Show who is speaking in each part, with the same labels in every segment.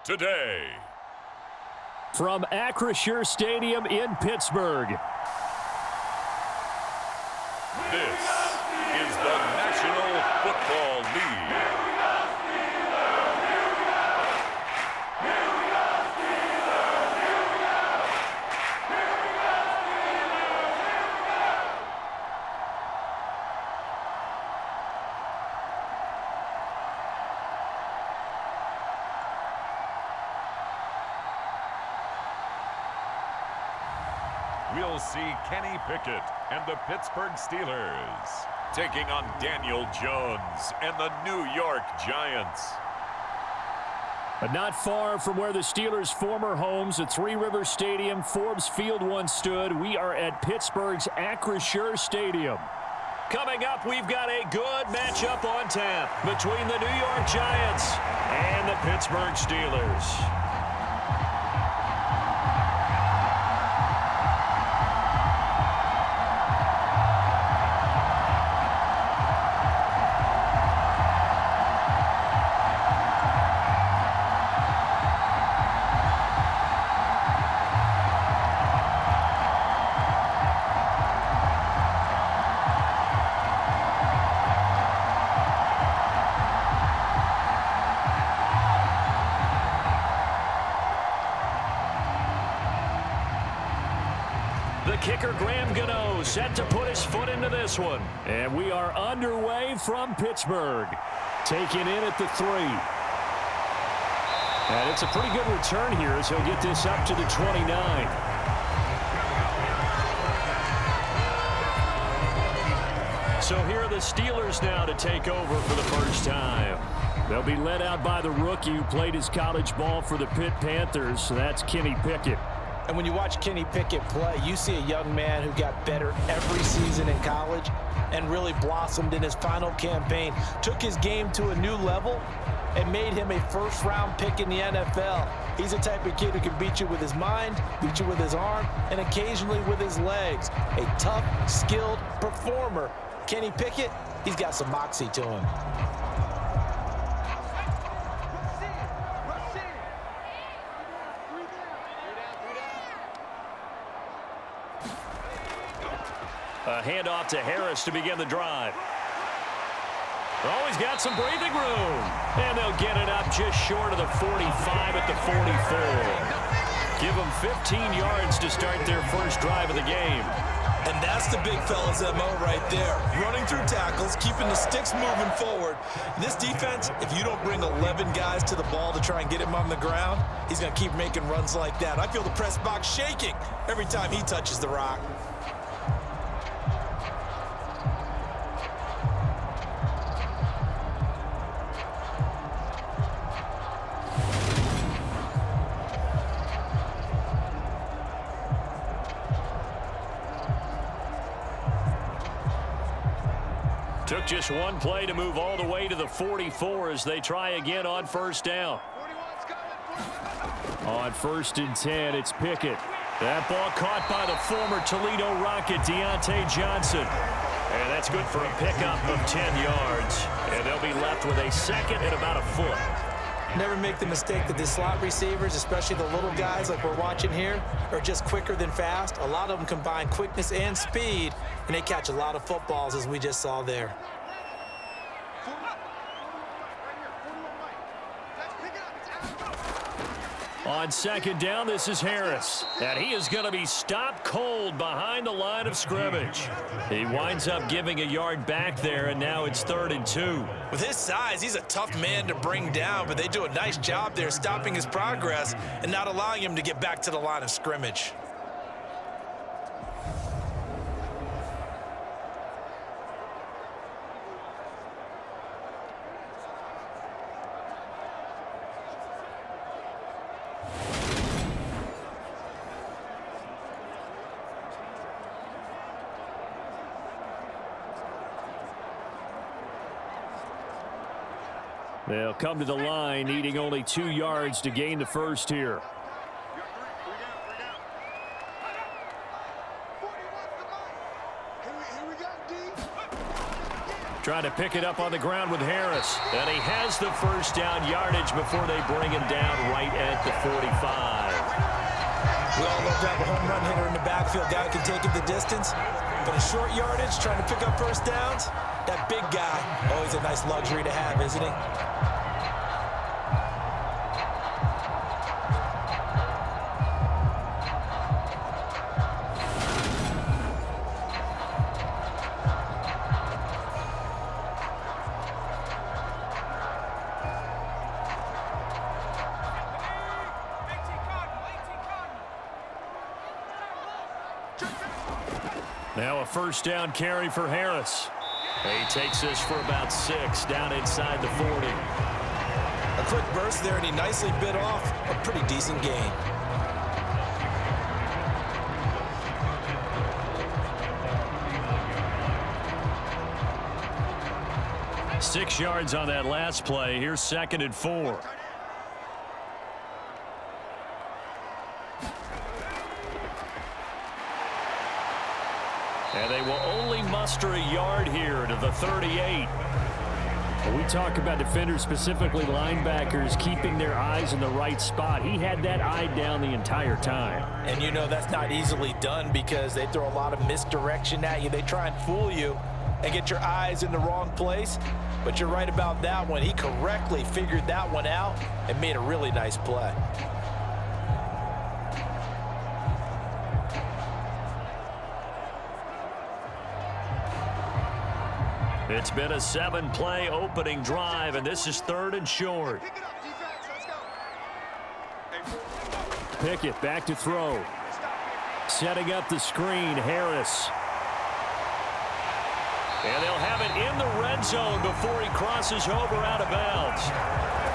Speaker 1: today.
Speaker 2: From Acrisure Stadium in Pittsburgh.
Speaker 1: This is the National Football League. We'll see Kenny Pickett and the Pittsburgh Steelers taking on Daniel Jones and the New York Giants.
Speaker 2: But not far from where the Steelers' former homes at Three Rivers Stadium, Forbes Field once stood, we are at Pittsburgh's Acrisure Stadium. Coming up, we've got a good matchup on tap between the New York Giants and the Pittsburgh Steelers. The kicker, Graham Gano, set to put his foot into this one. And we are underway from Pittsburgh. Taken in at the 3. And it's a pretty good return here as he'll get this up to the 29. So here are the Steelers now to take over for the first time. They'll be led out by the rookie who played his college ball for the Pitt Panthers. So that's Kenny Pickett.
Speaker 3: And when you watch Kenny Pickett play, you see a young man who got better every season in college and really blossomed in his final campaign, took his game to a new level, and made him a first-round pick in the NFL. He's the type of kid who can beat you with his mind, beat you with his arm, and occasionally with his legs. A tough, skilled performer. Kenny Pickett, he's got some moxie to him.
Speaker 2: A handoff to Harris to begin the drive. Oh, he's got some breathing room. And they'll get it up just short of the 45 at the 44. Give them 15 yards to start their first drive of the game.
Speaker 4: And that's the big fella's MO right there. Running through tackles, keeping the sticks moving forward. This defense, if you don't bring 11 guys to the ball to try and get him on the ground, he's going to keep making runs like that. I feel the press box shaking every time he touches the rock.
Speaker 2: Took just one play to move all the way to the 44 as they try again on first down. On 1st and 10, it's Pickett. That ball caught by the former Toledo Rocket, Deontay Johnson. And that's good for a pickup of 10 yards. And they'll be left with a second and about a foot.
Speaker 3: Never make the mistake that the slot receivers, especially the little guys like we're watching here, are just quicker than fast. A lot of them combine quickness and speed, and they catch a lot of footballs, as we just saw there.
Speaker 2: On second down, this is Harris. And he is going to be stopped cold behind the line of scrimmage. He winds up giving a yard back there, and now it's 3rd and 2.
Speaker 4: With his size, he's a tough man to bring down, but they do a nice job there stopping his progress and not allowing him to get back to the line of scrimmage.
Speaker 2: They'll come to the line, needing only 2 yards to gain the first here. Trying to pick it up on the ground with Harris. And he has the first down yardage before they bring him down right at the 45.
Speaker 3: We all love to have a home run hitter in the backfield. Guy can take it the distance. But a short yardage, trying to pick up first downs, that big guy, always a nice luxury to have, isn't he?
Speaker 2: Now a first down carry for Harris. He takes this for about 6 down inside the 40.
Speaker 3: A quick burst there, and he nicely bit off a pretty decent gain.
Speaker 2: Six yards on that last play. Here's 2nd and 4. And they will only muster a yard here to the 38. We talk about defenders, specifically linebackers, keeping their eyes in the right spot. He had that eye down the entire time.
Speaker 3: And you know that's not easily done because they throw a lot of misdirection at you. They try and fool you and get your eyes in the wrong place. But you're right about that one. He correctly figured that one out and made a really nice play.
Speaker 2: It's been a 7-play opening drive, and this is 3rd and short. Pickett back to throw. Setting up the screen, Harris. And they'll have it in the red zone before he crosses over out of bounds.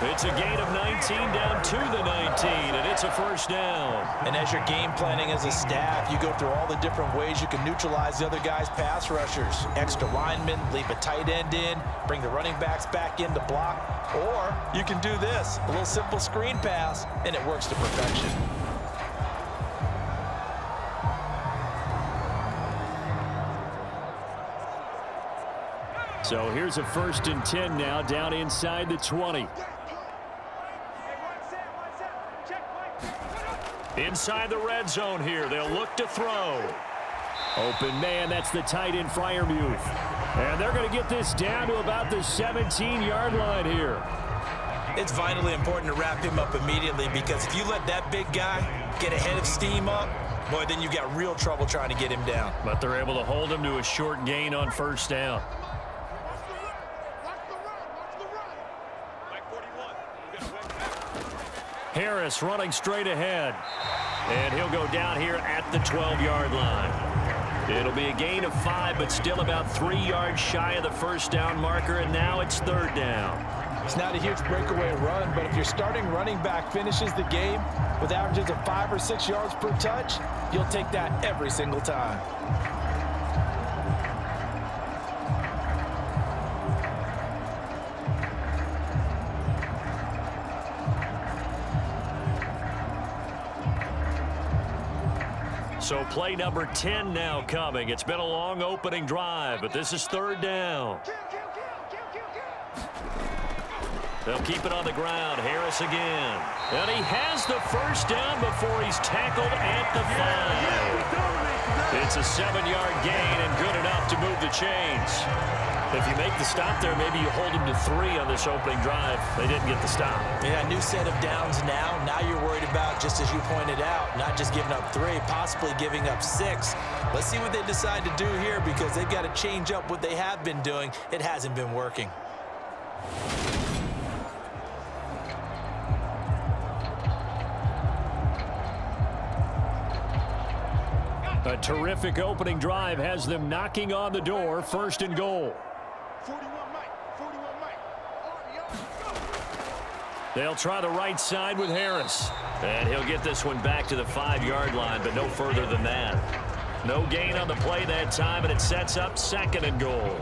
Speaker 2: It's a gain of 19 down to the 19, and it's a first down.
Speaker 3: And as you're game planning as a staff, you go through all the different ways you can neutralize the other guy's pass rushers. Extra linemen, leave a tight end in, bring the running backs back in to block. Or you can do this, a little simple screen pass, and it works to perfection.
Speaker 2: So here's a 1st and 10 now down inside the 20. Inside the red zone here. They'll look to throw. Open man, that's the tight end Freiermuth. And they're going to get this down to about the 17-yard line here.
Speaker 3: It's vitally important to wrap him up immediately because if you let that big guy get a head of steam up, boy, then you've got real trouble trying to get him down.
Speaker 2: But they're able to hold him to a short gain on first down. Harris running straight ahead. And he'll go down here at the 12-yard line. It'll be a gain of 5, but still about 3 yards shy of the first down marker, and now it's 3rd down.
Speaker 3: It's not a huge breakaway run, but if your starting running back finishes the game with averages of 5 or 6 yards per touch, you'll take that every single time.
Speaker 2: So play number 10 now coming. It's been a long opening drive, but this is 3rd down. They'll keep it on the ground. Harris again. And he has the first down before he's tackled at the 5. It's a 7-yard gain and good enough to move the chains. If you make the stop there, maybe you hold him to 3 on this opening drive. They didn't get the stop.
Speaker 3: Yeah, new set of downs now. Now you're worried about, just as you pointed out, not just giving up 3, possibly giving up 6. Let's see what they decide to do here because they've got to change up what they have been doing. It hasn't been working.
Speaker 2: A terrific opening drive has them knocking on the door. 1st and goal. They'll try the right side with Harris. And he'll get this one back to the 5-yard line, but no further than that. No gain on the play that time, and it sets up 2nd and goal.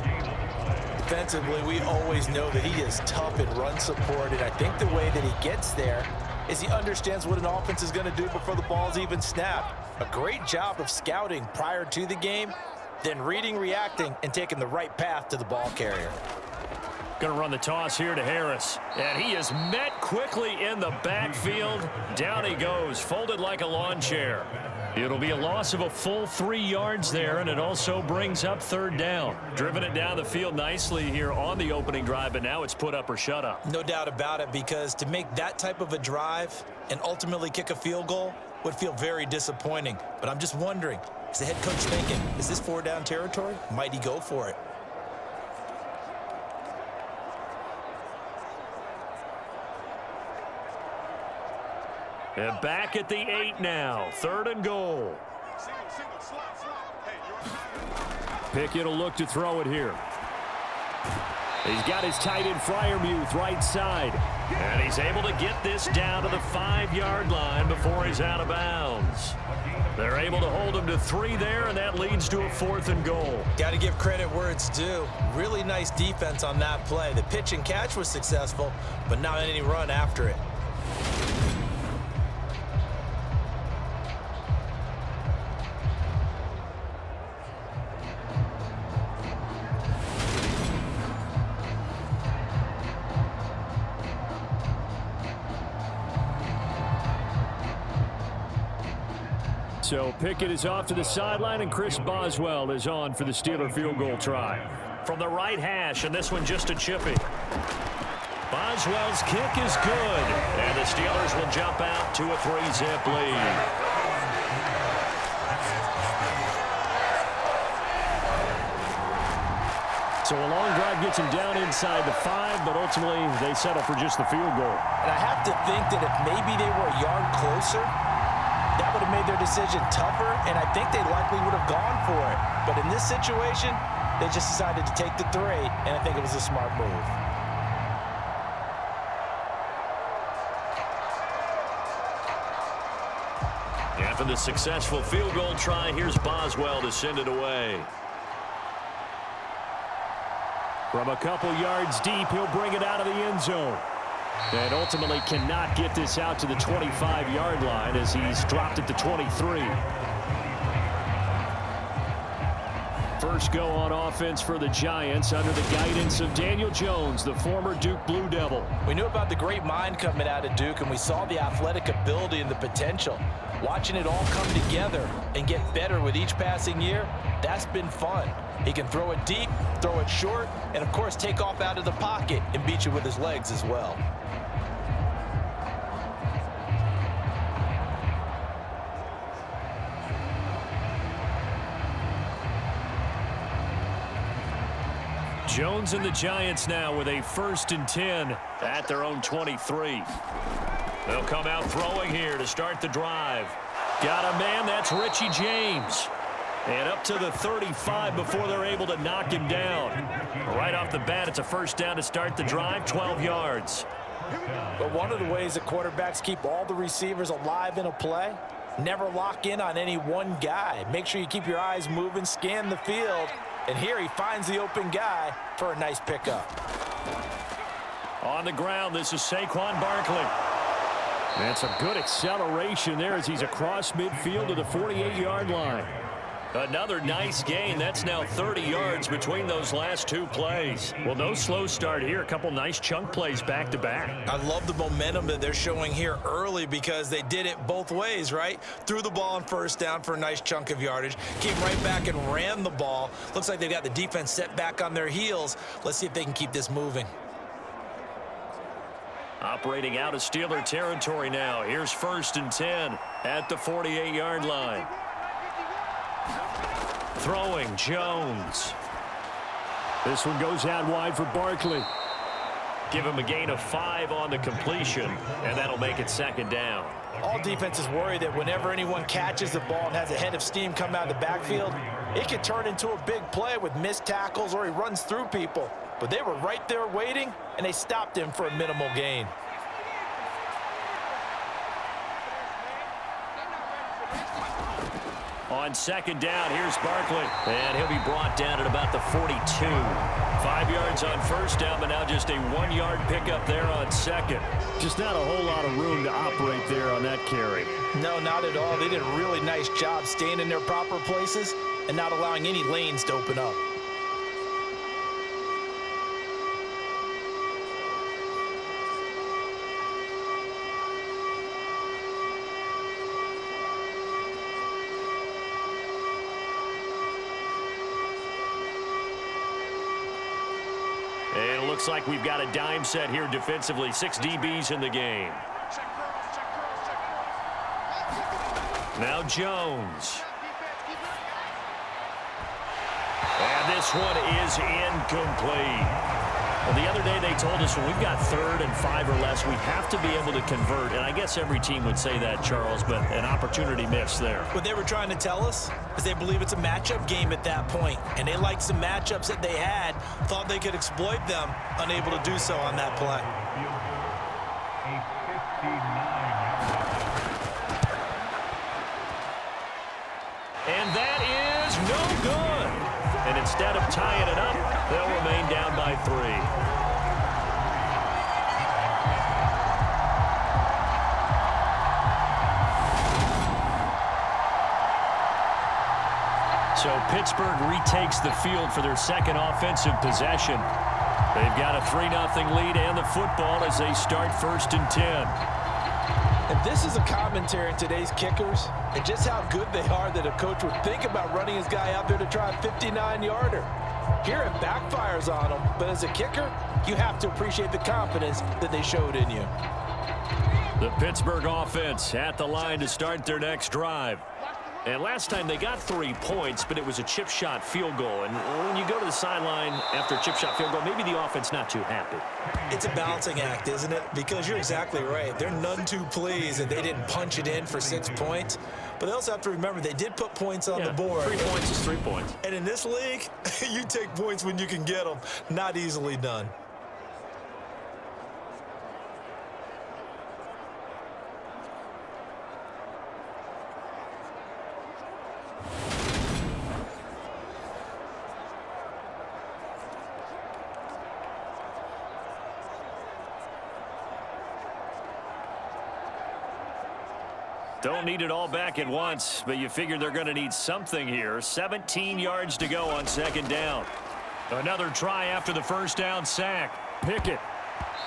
Speaker 3: Defensively, we always know that he is tough in run support, and I think the way that he gets there is he understands what an offense is going to do before the ball's even snapped. A great job of scouting prior to the game, then reading, reacting, and taking the right path to the ball carrier.
Speaker 2: Going to run the toss here to Harris. And he is met quickly in the backfield. Down he goes, folded like a lawn chair. It'll be a loss of a full 3 yards there, and it also brings up third down. Driven it down the field nicely here on the opening drive, but now it's put up or shut up.
Speaker 3: No doubt about it, because to make that type of a drive and ultimately kick a field goal would feel very disappointing. But I'm just wondering, is the head coach thinking, is this 4-down territory? Might he go for it?
Speaker 2: And back at the 8 now. 3rd and goal. Pickett will look to throw it here. He's got his tight end Freiermuth right side. And he's able to get this down to the 5-yard line before he's out of bounds. They're able to hold him to 3 there, and that leads to a 4th and goal.
Speaker 3: Got to give credit where it's due. Really nice defense on that play. The pitch and catch was successful, but not any run after it.
Speaker 2: So Pickett is off to the sideline, and Chris Boswell is on for the Steeler field goal try. From the right hash, and this one just a chippy. Boswell's kick is good, and the Steelers will jump out to a 3-zip lead. So a long drive gets him down inside the 5, but ultimately they settle for just the field goal.
Speaker 3: And I have to think that if maybe they were a yard closer, that would have made their decision tougher, and I think they likely would have gone for it. But in this situation, they just decided to take the 3, and I think it was a smart move.
Speaker 2: After the successful field goal try, here's Boswell to send it away. From a couple yards deep, he'll bring it out of the end zone. And ultimately cannot get this out to the 25-yard line as he's dropped it to 23. First go on offense for the Giants under the guidance of Daniel Jones, the former Duke Blue Devil.
Speaker 3: We knew about the great mind coming out of Duke, and we saw the athletic ability and the potential. Watching it all come together and get better with each passing year, that's been fun. He can throw it deep, throw it short, and of course take off out of the pocket and beat you with his legs as well.
Speaker 2: Jones and the Giants now with a 1st and 10 at their own 23. They'll come out throwing here to start the drive. Got a man, that's Richie James. And up to the 35 before they're able to knock him down. Right off the bat, it's a 1st down to start the drive, 12 yards.
Speaker 3: But one of the ways that quarterbacks keep all the receivers alive in a play, never lock in on any one guy. Make sure you keep your eyes moving, scan the field, and here he finds the open guy for a nice pickup.
Speaker 2: On the ground, this is Saquon Barkley. That's a good acceleration there as he's across midfield to the 48-yard line. Another nice gain. That's now 30 yards between those last 2 plays. Well, no slow start here. A couple nice chunk plays back-to-back.
Speaker 3: I love the momentum that they're showing here early because they did it both ways, right? Threw the ball on 1st down for a nice chunk of yardage. Came right back and ran the ball. Looks like they've got the defense set back on their heels. Let's see if they can keep this moving.
Speaker 2: Operating out of Steeler territory now. Here's 1st and 10 at the 48-yard line. Throwing, Jones. This one goes out wide for Barkley. Give him a gain of 5 on the completion, and that'll make it 2nd down.
Speaker 3: All defenses worry that whenever anyone catches the ball and has a head of steam come out of the backfield, it can turn into a big play with missed tackles or he runs through people. But they were right there waiting, and they stopped him for a minimal gain.
Speaker 2: On 2nd down, here's Barkley. And he'll be brought down at about the 42. 5 yards on 1st down, but now just a 1-yard pickup there on 2nd. Just not a whole lot of room to operate there on that carry.
Speaker 3: No, not at all. They did a really nice job staying in their proper places and not allowing any lanes to open up.
Speaker 2: And it looks like we've got a dime set here defensively. 6 DBs in the game. Now Jones. And this one is incomplete. Well, the other day they told us when we've got 3rd and 5 or less, we have to be able to convert. And I guess every team would say that, Charles, but an opportunity missed there.
Speaker 3: What they were trying to tell us is they believe it's a matchup game at that point. And they liked some matchups that they had, thought they could exploit them, unable to do so on that play.
Speaker 2: And that is no good. And instead of tying it up, they'll remain down by 3. So Pittsburgh retakes the field for their second offensive possession. They've got a 3-0 lead and the football as they start 1st and 10.
Speaker 3: And this is a commentary on today's kickers and just how good they are that a coach would think about running his guy out there to try a 59-yarder. Here it backfires on him, but as a kicker, you have to appreciate the confidence that they showed in you.
Speaker 2: The Pittsburgh offense at the line to start their next drive. And last time they got 3 points, but it was a chip shot field goal. And when you go to the sideline after a chip shot field goal, maybe the offense not too happy.
Speaker 3: It's a balancing act, isn't it? Because you're exactly right. They're none too pleased that they didn't punch it in for 6 points. But they also have to remember they did put points on the board.
Speaker 2: 3 points is 3 points.
Speaker 3: And in this league, you take points when you can get them. Not easily done.
Speaker 2: Don't need it all back at once, but you figure they're going to need something here. 17 yards to go on 2nd down. Another try after the 1st down sack. Pickett.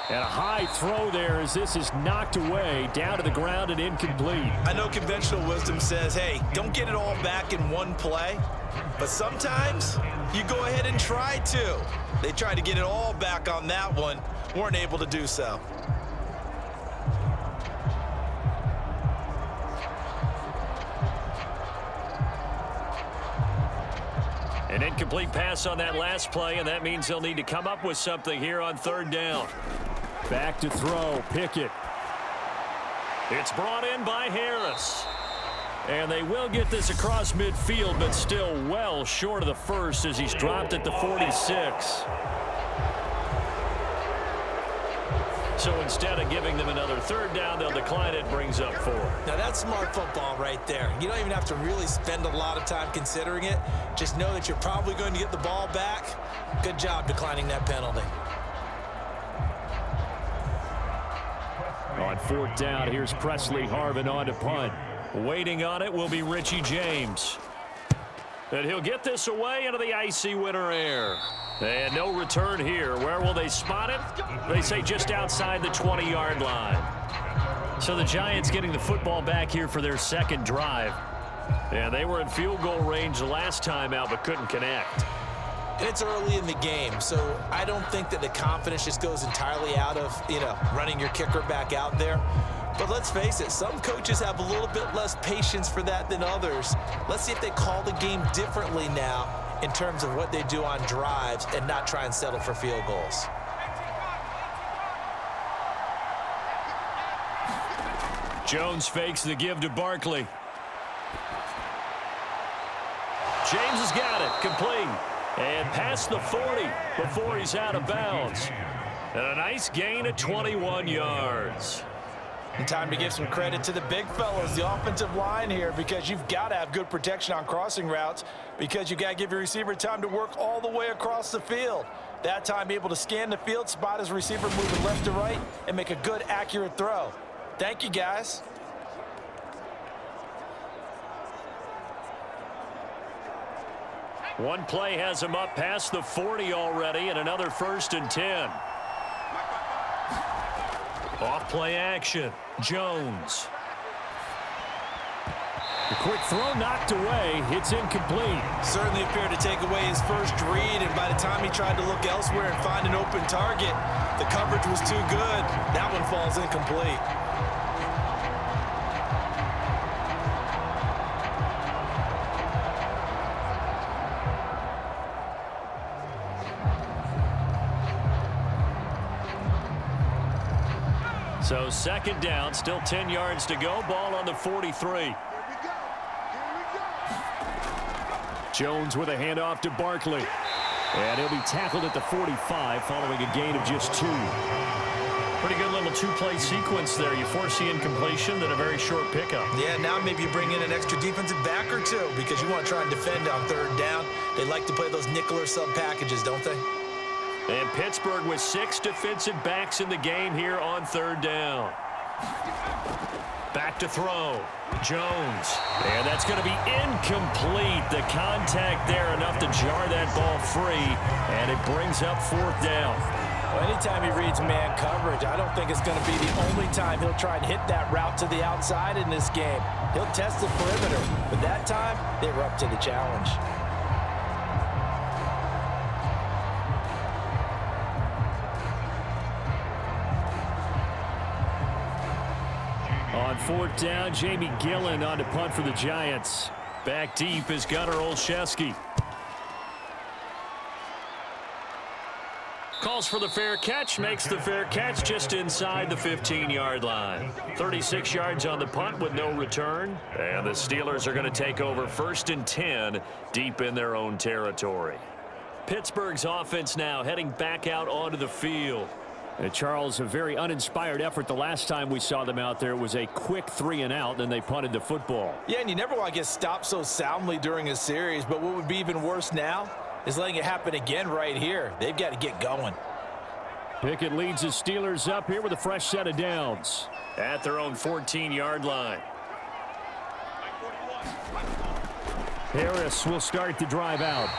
Speaker 2: And a high throw there as this is knocked away, down to the ground and incomplete.
Speaker 3: I know conventional wisdom says, hey, don't get it all back in one play. But sometimes you go ahead and try to. They tried to get it all back on that one. Weren't able to do so.
Speaker 2: An incomplete pass on that last play, and that means they'll need to come up with something here on 3rd down. Back to throw, Pickett. It's brought in by Harris. And they will get this across midfield, but still well short of the first as he's dropped at the 46. So instead of giving them another 3rd down, they'll decline it, brings up 4.
Speaker 3: Now that's smart football right there. You don't even have to really spend a lot of time considering it. Just know that you're probably going to get the ball back. Good job declining that penalty.
Speaker 2: On 4th down, here's Presley Harvin on to punt. Waiting on it will be Richie James. And he'll get this away into the icy winter air. And no return here. Where will they spot it? They say just outside the 20-yard line. So the Giants getting the football back here for their 2nd drive. And they were in field goal range the last time out but couldn't connect.
Speaker 3: And it's early in the game, so I don't think that the confidence just goes entirely out of, running your kicker back out there. But let's face it, some coaches have a little bit less patience for that than others. Let's see if they call the game differently now in terms of what they do on drives and not try and settle for field goals.
Speaker 2: Jones fakes the give to Barkley. James has got it, complete. And past the 40 before he's out of bounds. And a nice gain of 21 yards.
Speaker 3: And time to give some credit to the big fellas, the offensive line here, because you've got to have good protection on crossing routes because you got to give your receiver time to work all the way across the field. That time, be able to scan the field, spot his receiver moving left to right, and make a good, accurate throw. Thank you, guys.
Speaker 2: One play has him up past the 40 already, and another 1st and 10. Off play action. Jones. The quick throw knocked away. It's incomplete.
Speaker 3: Certainly appeared to take away his first read, and by the time he tried to look elsewhere and find an open target, the coverage was too good. That one falls incomplete.
Speaker 2: So 2nd down, still 10 yards to go. Ball on the 43. Jones with a handoff to Barkley. And he'll be tackled at the 45 following a gain of just 2. Pretty good little 2-play sequence there. You force the incompletion, then a very short pickup.
Speaker 3: Yeah, now maybe you bring in an extra defensive back or two because you want to try and defend on 3rd down. They like to play those nickel or sub packages, don't they?
Speaker 2: And Pittsburgh with 6 defensive backs in the game here on 3rd down. Back to throw. Jones. And that's going to be incomplete. The contact there enough to jar that ball free. And it brings up 4th down.
Speaker 3: Well, anytime he reads man coverage, I don't think it's going to be the only time he'll try and hit that route to the outside in this game. He'll test the perimeter. But that time, they were up to the challenge.
Speaker 2: On 4th down, Jamie Gillen on to punt for the Giants. Back deep is Gunnar Olszewski. Calls for the fair catch, makes the fair catch just inside the 15-yard line. 36 yards on the punt with no return. And the Steelers are going to take over 1st and 10 deep in their own territory. Pittsburgh's offense now heading back out onto the field. Charles, a very uninspired effort. The last time we saw them out there was a quick 3-and-out, then they punted the football.
Speaker 3: Yeah, and you never want to get stopped so soundly during a series, but what would be even worse now is letting it happen again right here. They've got to get going.
Speaker 2: Pickett leads the Steelers up here with a fresh set of downs at their own 14-yard line. Harris will start the drive out.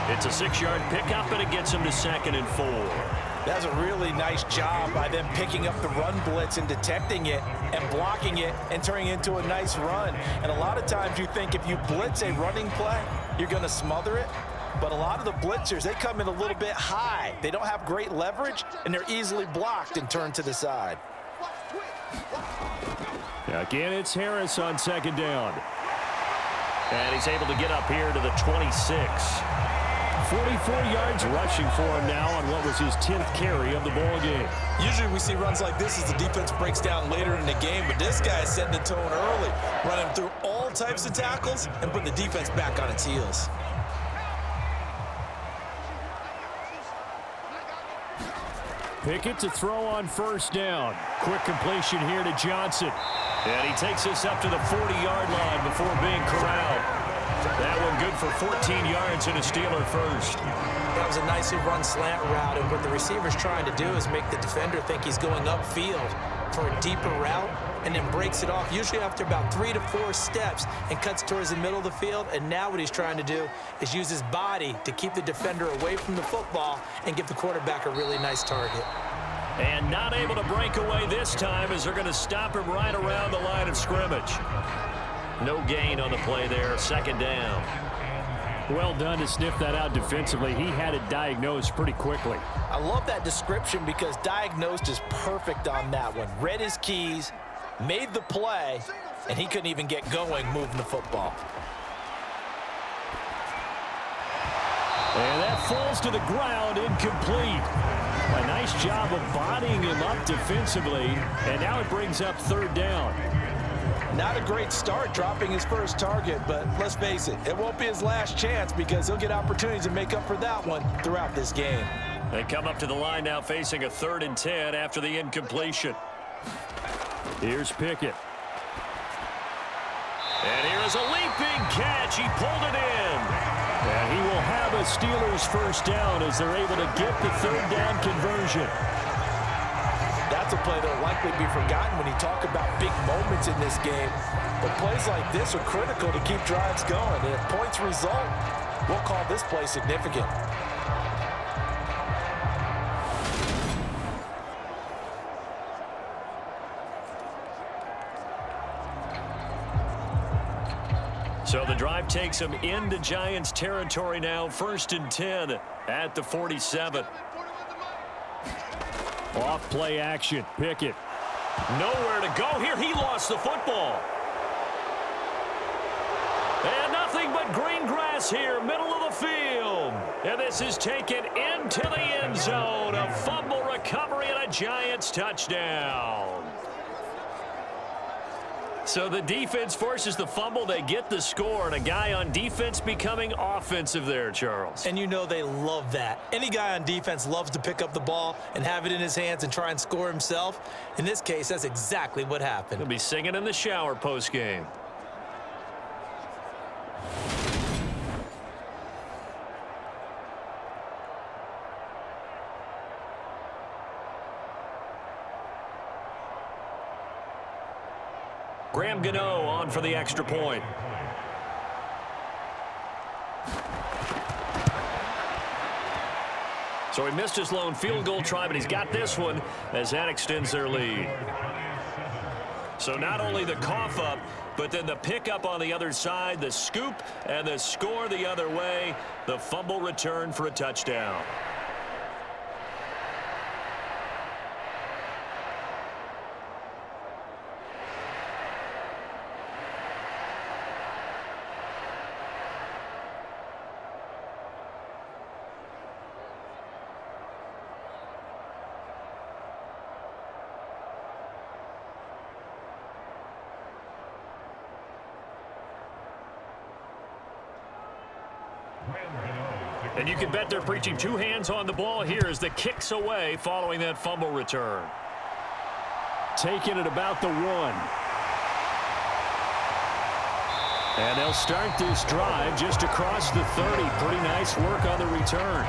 Speaker 2: It's a 6-yard pickup, and it gets him to 2nd and 4.
Speaker 3: That's a really nice job by them picking up the run blitz and detecting it and blocking it and turning it into a nice run. And a lot of times you think if you blitz a running play, you're going to smother it. But a lot of the blitzers, they come in a little bit high. They don't have great leverage, and they're easily blocked and turned to the side.
Speaker 2: Again, it's Harris on 2nd down. And he's able to get up here to the 26. 44 yards rushing for him now on what was his 10th carry of the ball game.
Speaker 4: Usually we see runs like this as the defense breaks down later in the game, but this guy is setting the tone early, running through all types of tackles and putting the defense back on its heels.
Speaker 2: Pickett to throw on 1st down. Quick completion here to Johnson. And he takes us up to the 40-yard line before being corralled. That one good for 14 yards and a Steeler first.
Speaker 3: That was a nicely run slant route, and what the receiver's trying to do is make the defender think he's going upfield for a deeper route and then breaks it off, usually after about 3 to 4 steps, and cuts towards the middle of the field. And now what he's trying to do is use his body to keep the defender away from the football and give the quarterback a really nice target.
Speaker 2: And not able to break away this time as they're going to stop him right around the line of scrimmage. No gain on the play there, 2nd down. Well done to sniff that out defensively. He had it diagnosed pretty quickly.
Speaker 3: I love that description because diagnosed is perfect on that one. Read his keys, made the play, and he couldn't even get going moving the football.
Speaker 2: And that falls to the ground, incomplete. A nice job of bodying him up defensively, and now it brings up 3rd down.
Speaker 3: Not a great start dropping his first target, but let's face it, it won't be his last chance because he'll get opportunities to make up for that one throughout this game.
Speaker 2: They come up to the line now facing a 3rd and 10 after the incompletion. Here's Pickett. And here's a leaping catch. He pulled it in. And he will have a Steelers first down as they're able to get the 3rd down conversion.
Speaker 3: That's a play that will likely be forgotten when you talk about big moments in this game. But plays like this are critical to keep drives going. And if points result, We'll call this play significant.
Speaker 2: So the drive takes them into Giants territory now, 1st and 10 at the 47. Off play action, Pickett. Nowhere to go here. He lost the football. And nothing but green grass here, middle of the field. And this is taken into the end zone. A fumble recovery and a Giants touchdown. So the defense forces the fumble. They get the score, and a guy on defense becoming offensive there, Charles.
Speaker 3: And you know they love that. Any guy on defense loves to pick up the ball and have it in his hands and try and score himself. In this case, that's exactly what happened.
Speaker 2: He'll be singing in the shower post-game. Graham Gano on for the extra point. So he missed his lone field goal try, but he's got this one as that extends their lead. So not only the cough up, but then the pickup on the other side, the scoop, and the score the other way. The fumble return for a touchdown. And you can bet they're preaching two hands on the ball here as the kick's away following that fumble return. Taking it about the 1. And they'll start this drive just across the 30. Pretty nice work on the return.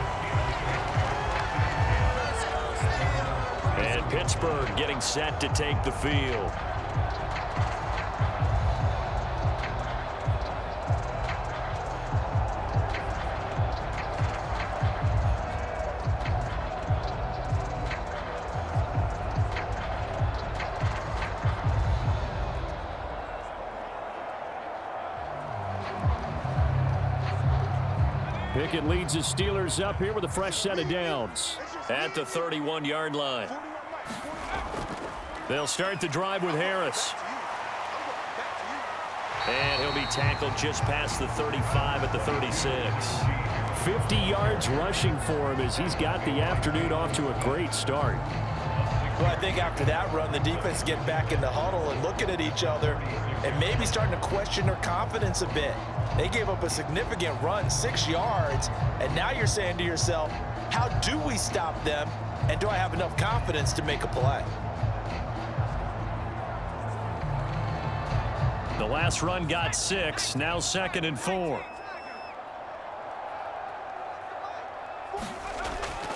Speaker 2: And Pittsburgh getting set to take the field. Pickett leads the Steelers up here with a fresh set of downs at the 31-yard line. They'll start the drive with Harris. And he'll be tackled just past the 35 at the 36. 50 yards rushing for him as he's got the afternoon off to a great start.
Speaker 3: Well, I think after that run, the defense get back in the huddle and looking at each other and maybe starting to question their confidence a bit. They gave up a significant run, 6 yards, and now you're saying to yourself, how do we stop them, and do I have enough confidence to make a play?
Speaker 2: The last run got 6, now 2nd and 4.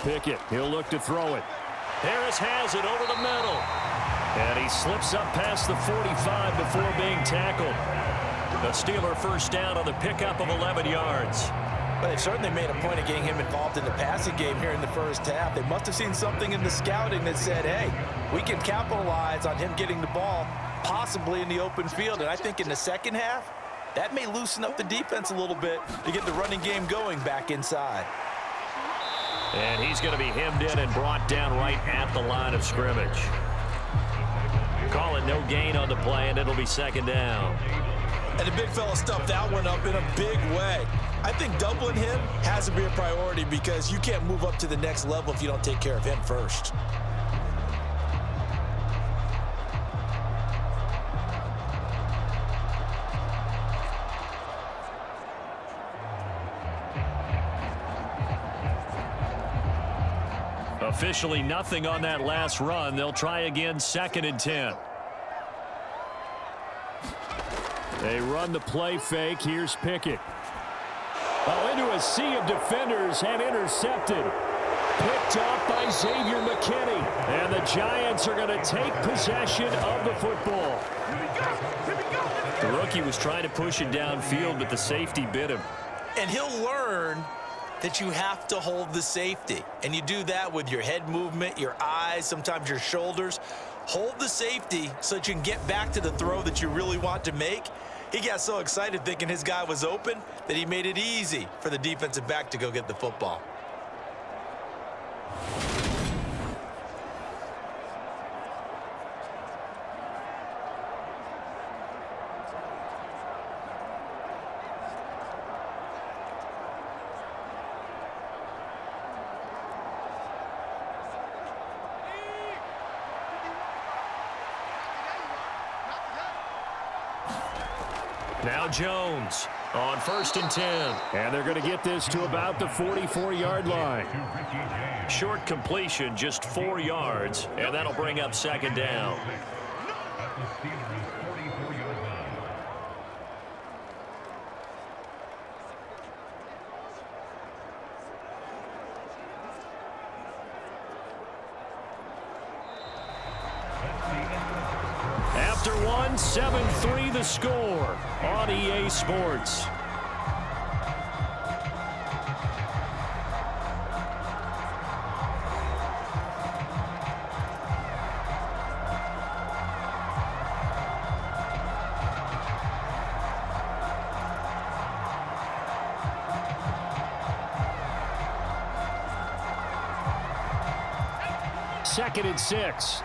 Speaker 2: Pickett, he'll look to throw it. Harris has it over the middle. And he slips up past the 45 before being tackled. The Steeler first down on the pickup of 11 yards.
Speaker 3: But they certainly made a point of getting him involved in the passing game here in the first half. They must have seen something in the scouting that said, hey, we can capitalize on him getting the ball possibly in the open field. And I think in the second half, that may loosen up the defense a little bit to get the running game going back inside.
Speaker 2: And he's going to be hemmed in and brought down right at the line of scrimmage. Call it no gain on the play, and it'll be 2nd down.
Speaker 4: And the big fella stuffed that one up in a big way. I think doubling him has to be a priority because you can't move up to the next level if you don't take care of him first.
Speaker 2: Officially nothing on that last run. They'll try again, 2nd and 10. They run the play fake. Here's Pickett. Into a sea of defenders and intercepted. Picked off by Xavier McKinney. And the Giants are going to take possession of the football. The rookie was trying to push it downfield, but the safety bit him.
Speaker 3: And he'll learn that you have to hold the safety. And you do that with your head movement, your eyes, sometimes your shoulders. Hold the safety so that you can get back to the throw that you really want to make. He got so excited thinking his guy was open that he made it easy for the defensive back to go get the football.
Speaker 2: Now Jones on 1st and 10. And they're going to get this to about the 44-yard line. Short completion, just 4 yards, and that'll bring up 2nd down. After one, 7-3 the score on EA Sports. Second and 6.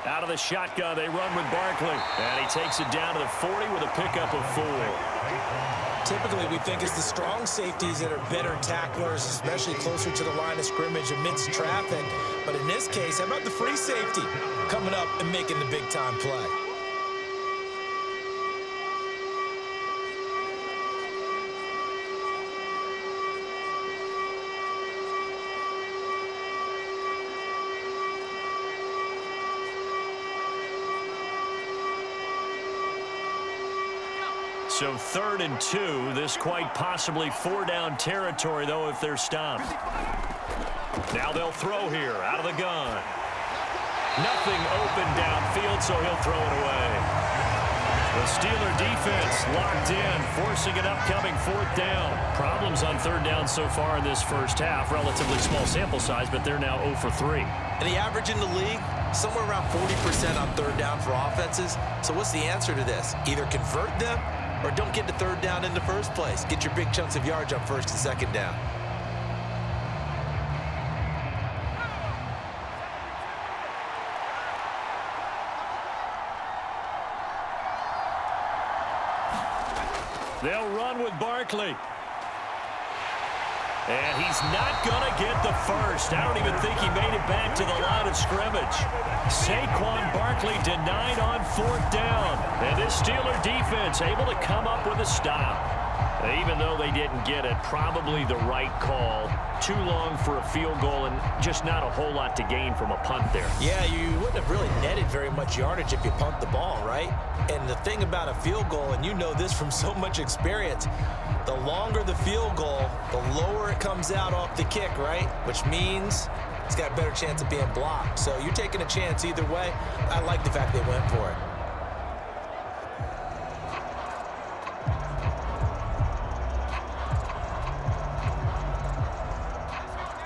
Speaker 2: Out of the shotgun, they run with Barkley. And he takes it down to the 40 with a pickup of 4.
Speaker 3: Typically, we think it's the strong safeties that are better tacklers, especially closer to the line of scrimmage amidst traffic. But in this case, how about the free safety coming up and making the big-time play?
Speaker 2: So 3rd and 2, this quite possibly 4-down territory, though, if they're stopped. Now they'll throw here out of the gun. Nothing open downfield, so he'll throw it away. The Steeler defense locked in, forcing an upcoming 4th down. Problems on 3rd down so far in this first half. Relatively small sample size, but they're now 0 for 3.
Speaker 3: And the average in the league, somewhere around 40% on 3rd down for offenses. So what's the answer to this? Either convert them or don't get to 3rd down in the first place. Get your big chunks of yards on 1st and 2nd down.
Speaker 2: They'll run with Barkley. And he's not going to get the first. I don't even think he made it back to the line of scrimmage. Saquon Barkley denied on 4th down. And this Steeler defense able to come up with a stop. Even though they didn't get it, probably the right call. Too long for a field goal and just not a whole lot to gain from a punt there.
Speaker 3: Yeah, you wouldn't have really netted very much yardage if you punt the ball, right? And the thing about a field goal, and you know this from so much experience, the longer the field goal, the lower it comes out off the kick, right? Which means it's got a better chance of being blocked. So you're taking a chance either way. I like the fact they went for it.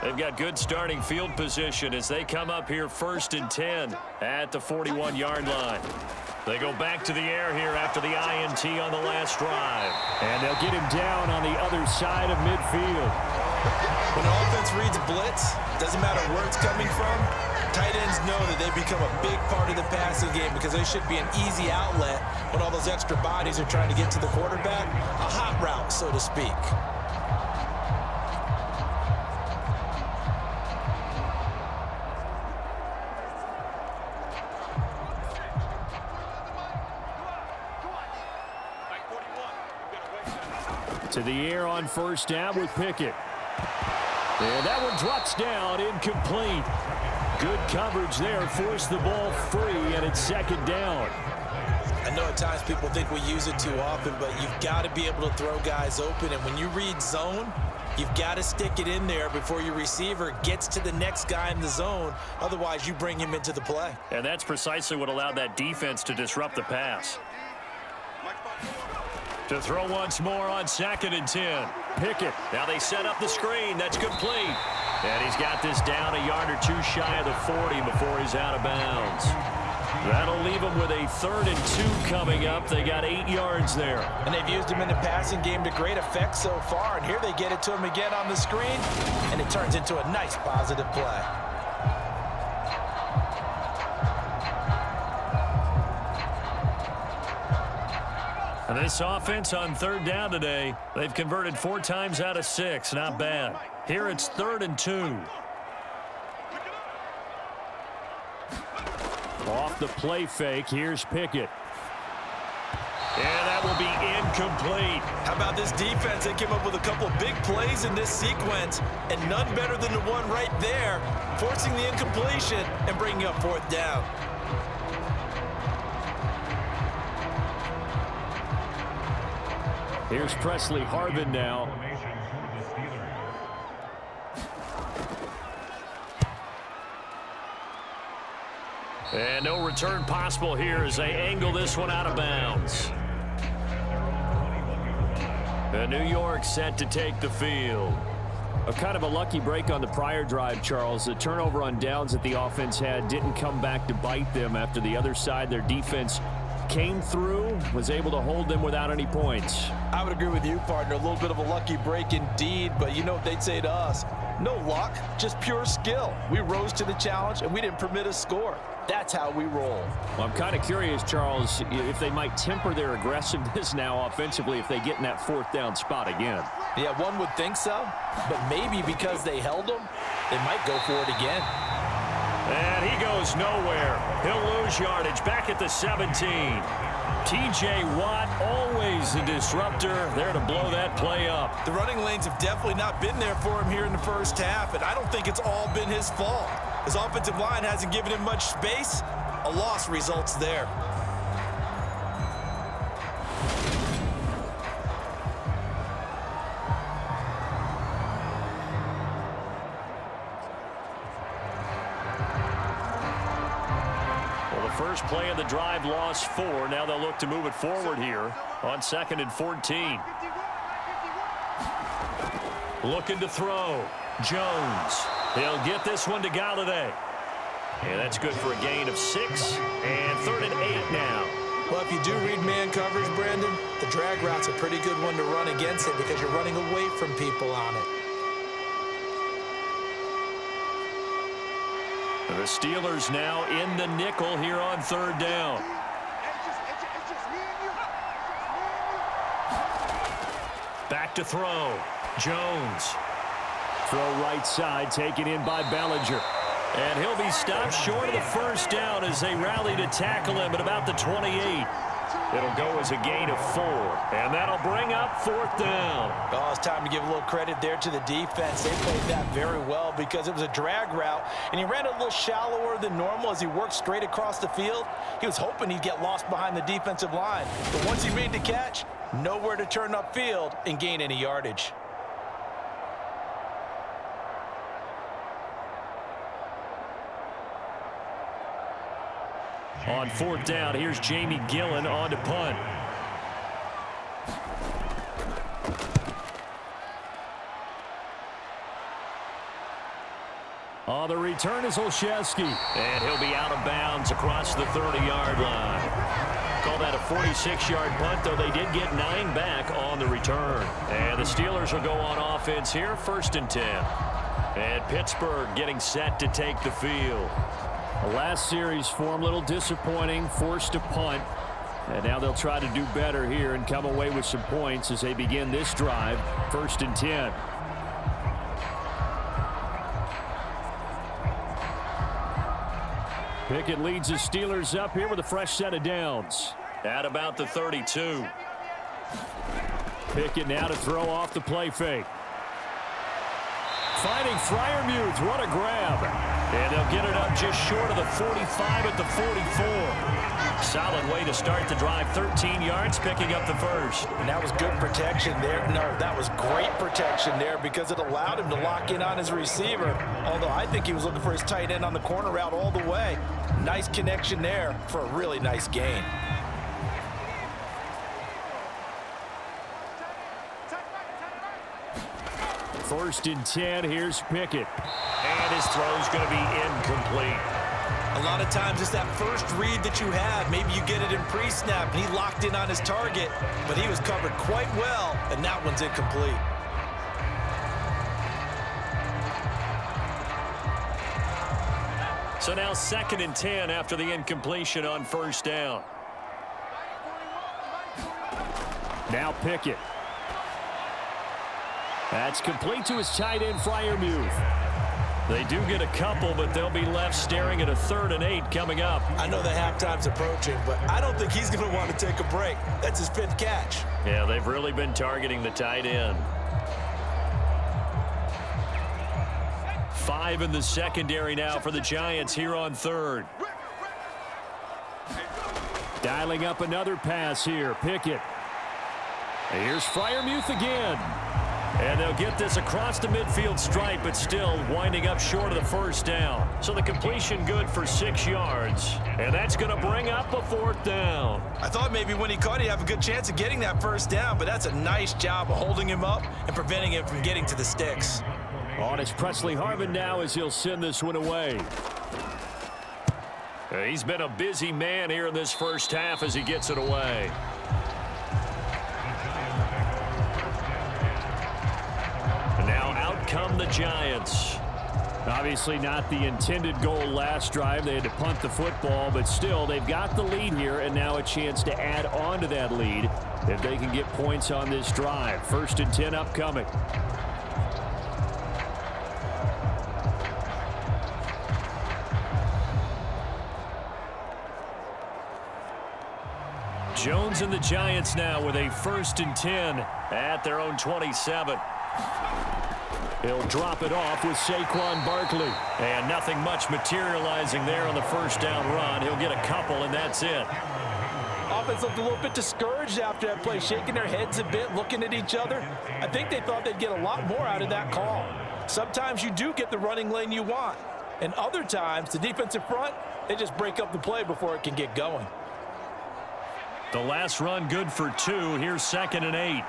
Speaker 2: They've got good starting field position as they come up here 1st and 10 at the 41-yard line. They go back to the air here after the INT on the last drive. And they'll get him down on the other side of midfield.
Speaker 3: When an offense reads blitz, doesn't matter where it's coming from, tight ends know that they become a big part of the passing game because they should be an easy outlet when all those extra bodies are trying to get to the quarterback. A hot route, so to speak.
Speaker 2: To the air on 1st down with Pickett. And that one drops down, incomplete. Good coverage there, forced the ball free, and it's 2nd down.
Speaker 3: I know at times people think we use it too often, but you've got to be able to throw guys open. And when you read zone, You've got to stick it in there before your receiver gets to the next guy in the zone. Otherwise, you bring him into the play.
Speaker 2: And that's precisely what allowed that defense to disrupt the pass. To throw once more on 2nd and 10. Pickett. Now they set up the screen. That's complete. And he's got this down a yard or two shy of the 40 before he's out of bounds. That'll leave them with a 3rd and 2 coming up. They got 8 yards there.
Speaker 3: And they've used him in the passing game to great effect so far. And here they get it to him again on the screen. And it turns into a nice positive play.
Speaker 2: And this offense on 3rd down today, they've converted 4 times out of 6. Not bad. Here it's 3rd and 2. Off the play fake, here's Pickett. And that will be incomplete.
Speaker 3: How about this defense? They came up with a couple of big plays in this sequence, and none better than the one right there, forcing the incompletion and bringing up 4th down.
Speaker 2: Here's Presley Harvin now. And no return possible here as they angle this one out of bounds. And New York set to take the field. A kind of a lucky break on the prior drive, Charles. The turnover on downs that the offense had didn't come back to bite them after the other side. Their defense came through, was able to hold them without any points.
Speaker 3: I would agree with you, partner. A little bit of a lucky break indeed, but you know what they'd say to us? No luck, just pure skill. We rose to the challenge, and we didn't permit a score. That's how we roll.
Speaker 2: Well, I'm kind of curious, Charles, if they might temper their aggressiveness now offensively if they get in that 4th down spot again.
Speaker 3: Yeah, one would think so, but maybe because they held them, they might go for it again.
Speaker 2: And he goes nowhere. He'll lose yardage back at the 17. T.J. Watt, always the disruptor, there to blow that play up.
Speaker 3: The running lanes have definitely not been there for him here in the first half, and I don't think it's all been his fault. His offensive line hasn't given him much space. A loss results there.
Speaker 2: First play of the drive, lost 4. Now they'll look to move it forward here on 2nd and 14. Looking to throw. Jones. He'll get this one to Galladay. And that's good for a gain of 6. And 3rd and 8 now.
Speaker 3: Well, if you do read man coverage, Brandon, the drag route's a pretty good one to run against it because you're running away from people on it.
Speaker 2: The Steelers now in the nickel here on 3rd down. Back to throw. Jones. Throw right side, taken in by Bellinger. And he'll be stopped short of the 1st down as they rally to tackle him at about the 28. It'll go as a gain of 4. And that'll bring up 4th down.
Speaker 3: Oh, it's time to give a little credit there to the defense. They played that very well because it was a drag route, and he ran a little shallower than normal as he worked straight across the field. He was hoping he'd get lost behind the defensive line. But once he made the catch, nowhere to turn upfield and gain any yardage.
Speaker 2: On 4th down, here's Jamie Gillen on to punt. On the return is Olszewski. And he'll be out of bounds across the 30-yard line. Call that a 46-yard punt, though they did get 9 back on the return. And the Steelers will go on offense here, 1st and 10. And Pittsburgh getting set to take the field. The last series for him, a little disappointing, forced to punt. And now they'll try to do better here and come away with some points as they begin this drive, 1st and 10. Pickett leads the Steelers up here with a fresh set of downs. At about the 32. Pickett now to throw off the play fake. Finding Freiermuth, what a grab. And they'll get it up just short of the 45 at the 44. Solid way to start the drive. 13 yards, picking up the first.
Speaker 3: And that was good protection there. No, that was great protection there because it allowed him to lock in on his receiver. Although I think he was looking for his tight end on the corner route all the way. Nice connection there for a really nice gain.
Speaker 2: First and 10, here's Pickett. And his throw's going to be incomplete.
Speaker 4: A lot of times it's that first read that you have. Maybe you get it in pre-snap, and he locked in on his target, but he was covered quite well, and that one's incomplete.
Speaker 2: So now 2nd and 10 after the incompletion on first down. Now Pickett. That's complete to his tight end, Freiermuth. They do get a couple, but they'll be left staring at a 3rd and 8 coming up.
Speaker 4: I know the halftime's approaching, but I don't think he's going to want to take a break. That's his 5th catch.
Speaker 2: Yeah, they've really been targeting the tight end. 5 in the secondary now for the Giants here on 3rd. Dialing up another pass here, Pickett. Here's Freiermuth again. And they'll get this across the midfield stripe, but still winding up short of the first down. So the completion good for 6 yards. And that's going to bring up a 4th down.
Speaker 4: I thought maybe when he caught it, he'd have a good chance of getting that first down, but that's a nice job of holding him up and preventing him from getting to the sticks.
Speaker 2: On it's Presley Harvin now as he'll send this one away. He's been a busy man here in this first half as he gets it away. Come the Giants. Obviously not the intended goal last drive. They had to punt the football, but still they've got the lead here and now a chance to add on to that lead if they can get points on this drive. 1st and 10 upcoming. Jones and the Giants now with a 1st and 10 at their own 27. He'll drop it off with Saquon Barkley. And nothing much materializing there on the first down run. He'll get a couple, and that's it.
Speaker 3: Offense looked a little bit discouraged after that play, shaking their heads a bit, looking at each other. I think they thought they'd get a lot more out of that call. Sometimes you do get the running lane you want. And other times, the defensive front, they just break up the play before it can get going.
Speaker 2: The last run good for 2. Here's 2nd and 8.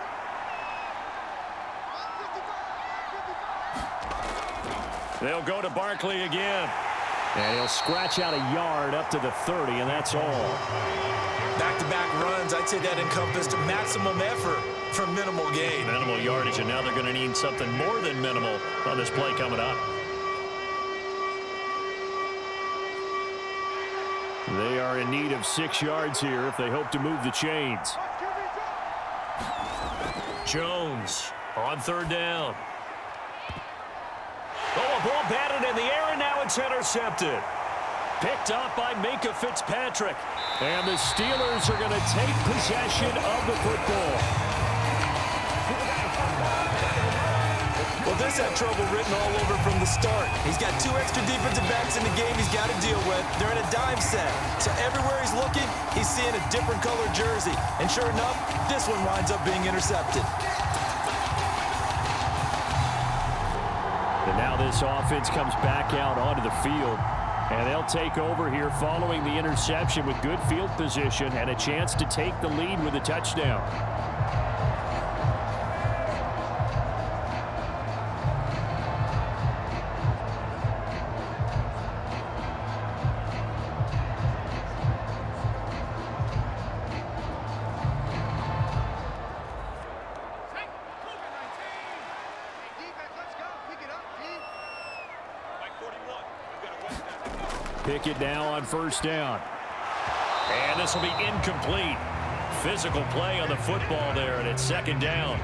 Speaker 2: They'll go to Barkley again. And he'll scratch out a yard up to the 30, and that's all.
Speaker 4: Back-to-back runs, I'd say that encompassed maximum effort for minimal gain.
Speaker 2: Minimal yardage, and now they're going to need something more than minimal on this play coming up. They are in need of 6 yards here if they hope to move the chains. Jones on 3rd down. Oh, a ball batted in the air, and now it's intercepted. Picked up by Minka Fitzpatrick. And the Steelers are going to take possession of the football.
Speaker 4: Well, this had trouble written all over from the start. He's got 2 extra defensive backs in the game he's got to deal with. They're in a dime set. So everywhere he's looking, he's seeing a different color jersey. And sure enough, this one winds up being intercepted.
Speaker 2: And now this offense comes back out onto the field. And they'll take over here following the interception with good field position and a chance to take the lead with a touchdown. Pickett now on 1st down. And this will be incomplete. Physical play on the football there, and it's 2nd down.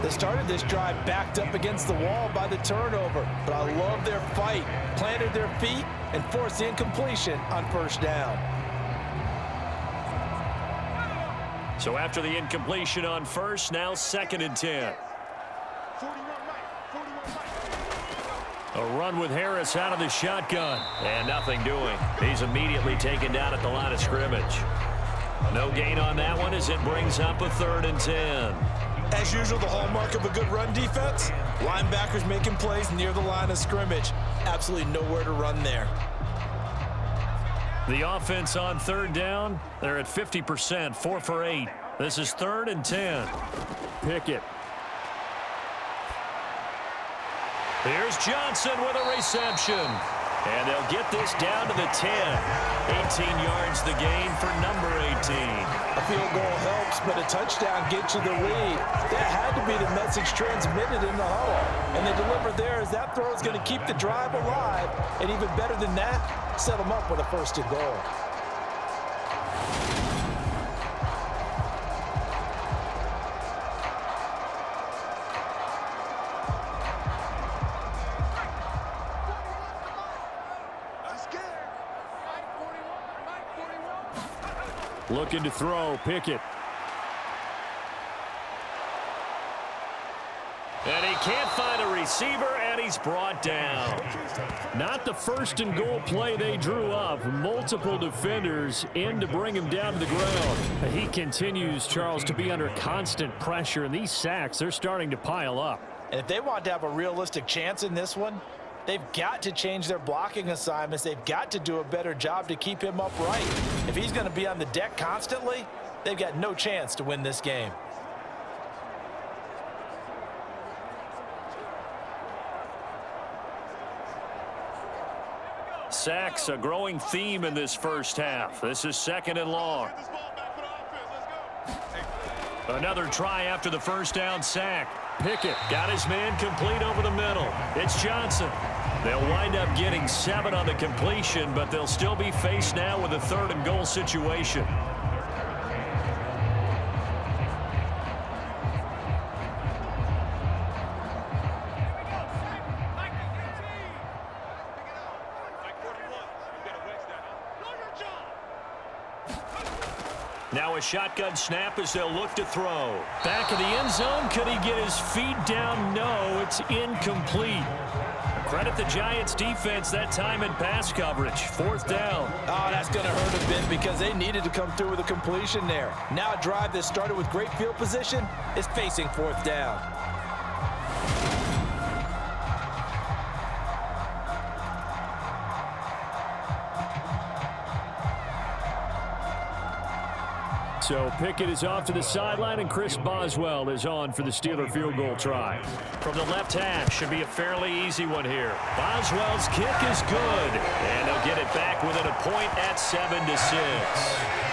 Speaker 3: They started this drive backed up against the wall by the turnover, but I love their fight. Planted their feet and forced the incompletion on 1st down.
Speaker 2: So after the incompletion on 1st, now 2nd and 10. A run with Harris out of the shotgun. And nothing doing. He's immediately taken down at the line of scrimmage. No gain on that one as it brings up a 3rd and 10.
Speaker 3: As usual, the hallmark of a good run defense, linebackers making plays near the line of scrimmage. Absolutely nowhere to run there.
Speaker 2: The offense on 3rd down, they're at 50%, 4 for 8. This is 3rd and 10. Pickett. Here's Johnson with a reception. And they'll get this down to the 10. 18 yards the gain for number 18.
Speaker 3: A field goal helps, but a touchdown gets you the lead. That had to be the message transmitted in the huddle. And they deliver there as that throw is going to keep the drive alive. And even better than that, set them up with a 1st and goal.
Speaker 2: Looking to throw, Pickett. And he can't find a receiver, and he's brought down. Not the 1st and goal play they drew up. Multiple defenders in to bring him down to the ground. He continues, Charles, to be under constant pressure, and these sacks, they're starting to pile up.
Speaker 3: And if they want to have a realistic chance in this one, they've got to change their blocking assignments. They've got to do a better job to keep him upright. If he's going to be on the deck constantly, they've got no chance to win this game.
Speaker 2: Sacks, a growing theme in this first half. This is 2nd and long. Another try after the 1st down sack. Pickett got his man complete over the middle. It's Johnson. They'll wind up getting 7 on the completion, but they'll still be faced now with a 3rd and goal situation. Now a shotgun snap as they'll look to throw. Back of the end zone. Could he get his feet down? No, it's incomplete. Credit the Giants defense that time in pass coverage. 4th down.
Speaker 3: Oh, that's going to hurt a bit because they needed to come through with a completion there. Now a drive that started with great field position is facing 4th down.
Speaker 2: So Pickett is off to the sideline, and Chris Boswell is on for the Steeler field goal try. From the left half, should be a fairly easy one here. Boswell's kick is good, and they'll get it back within a point at 7-6.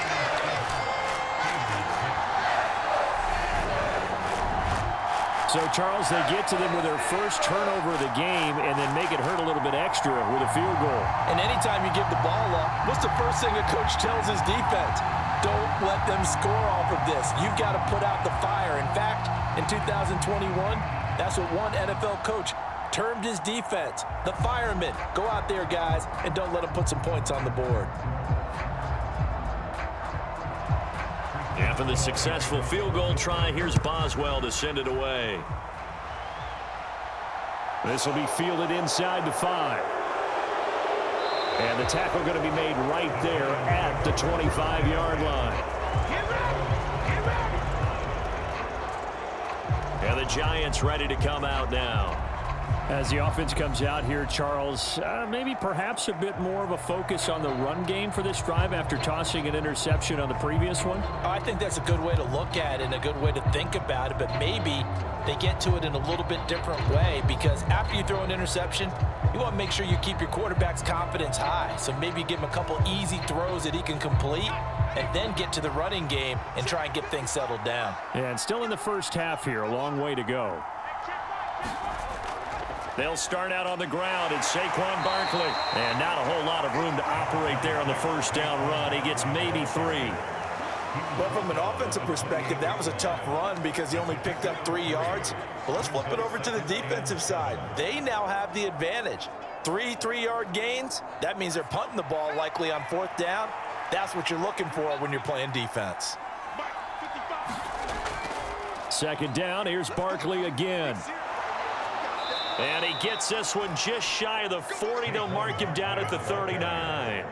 Speaker 2: So, Charles, they get to them with their first turnover of the game and then make it hurt a little bit extra with a field goal.
Speaker 3: And anytime you give the ball up, what's the first thing a coach tells his defense? Don't let them score off of this. You've got to put out the fire. In fact, in 2021, that's what one NFL coach termed his defense. The firemen. Go out there, guys, and don't let them put some points on the board.
Speaker 2: After the successful field goal try, here's Boswell to send it away. This will be fielded inside the 5. And the tackle going to be made right there at the 25-yard line. And the Giants ready to come out now. As the offense comes out here, Charles, maybe perhaps a bit more of a focus on the run game for this drive after tossing an interception on the previous one?
Speaker 3: I think that's a good way to look at it and a good way to think about it, but maybe they get to it in a little bit different way because after you throw an interception, you want to make sure you keep your quarterback's confidence high. So maybe give him a couple easy throws that he can complete and then get to the running game and try and get things settled down.
Speaker 2: And still in the first half here, a long way to go. They'll start out on the ground. It's Saquon Barkley. And not a whole lot of room to operate there on the first down run. He gets maybe 3.
Speaker 3: Well, from an offensive perspective, that was a tough run because he only picked up 3 yards. But let's flip it over to the defensive side. They now have the advantage. 3 3-yard gains. That means they're punting the ball likely on 4th down. That's what you're looking for when you're playing defense.
Speaker 2: 2nd down. Here's Barkley again. And he gets this one just shy of the 40. They'll mark him down at the 39.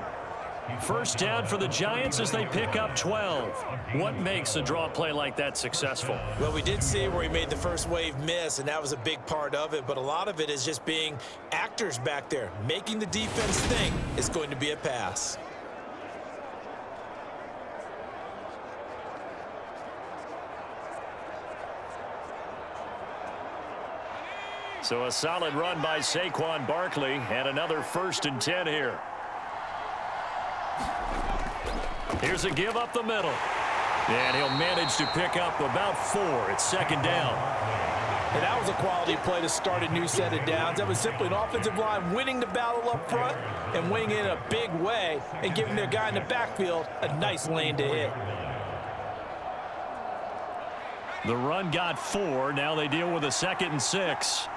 Speaker 2: First down for the Giants as they pick up 12. What makes a draw play like that successful?
Speaker 3: Well, we did see where he made the first wave miss, and that was a big part of it. But a lot of it is just being actors back there, making the defense think it's going to be a pass.
Speaker 2: So a solid run by Saquon Barkley, and another 1st and 10 here. Here's a give up the middle. And he'll manage to pick up about 4. It's 2nd down.
Speaker 3: And that was a quality play to start a new set of downs. That was simply an offensive line winning the battle up front and winning it in a big way and giving their guy in the backfield a nice lane to hit.
Speaker 2: The run got 4. Now they deal with a 2nd and 6.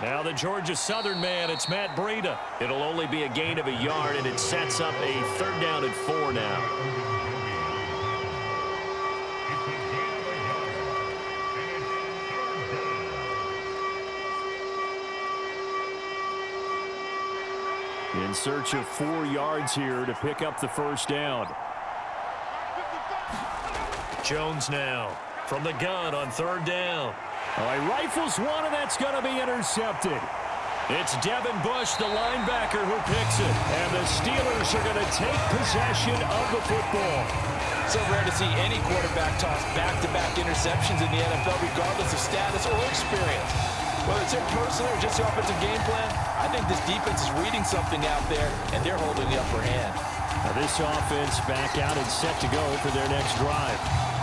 Speaker 2: Now the Georgia Southern man, it's Matt Breida. It'll only be a gain of a yard, and it sets up a 3rd down and 4 now. In search of 4 yards here to pick up the 1st down. Jones now from the gun on 3rd down. Oh, he rifles one, and that's going to be intercepted. It's Devin Bush, the linebacker, who picks it. And the Steelers are going to take possession of the football.
Speaker 3: So rare to see any quarterback toss back-to-back interceptions in the NFL, regardless of status or experience. Whether it's him personally or just the offensive game plan, I think this defense is reading something out there, and they're holding the upper hand.
Speaker 2: Now this offense back out and set to go for their next drive.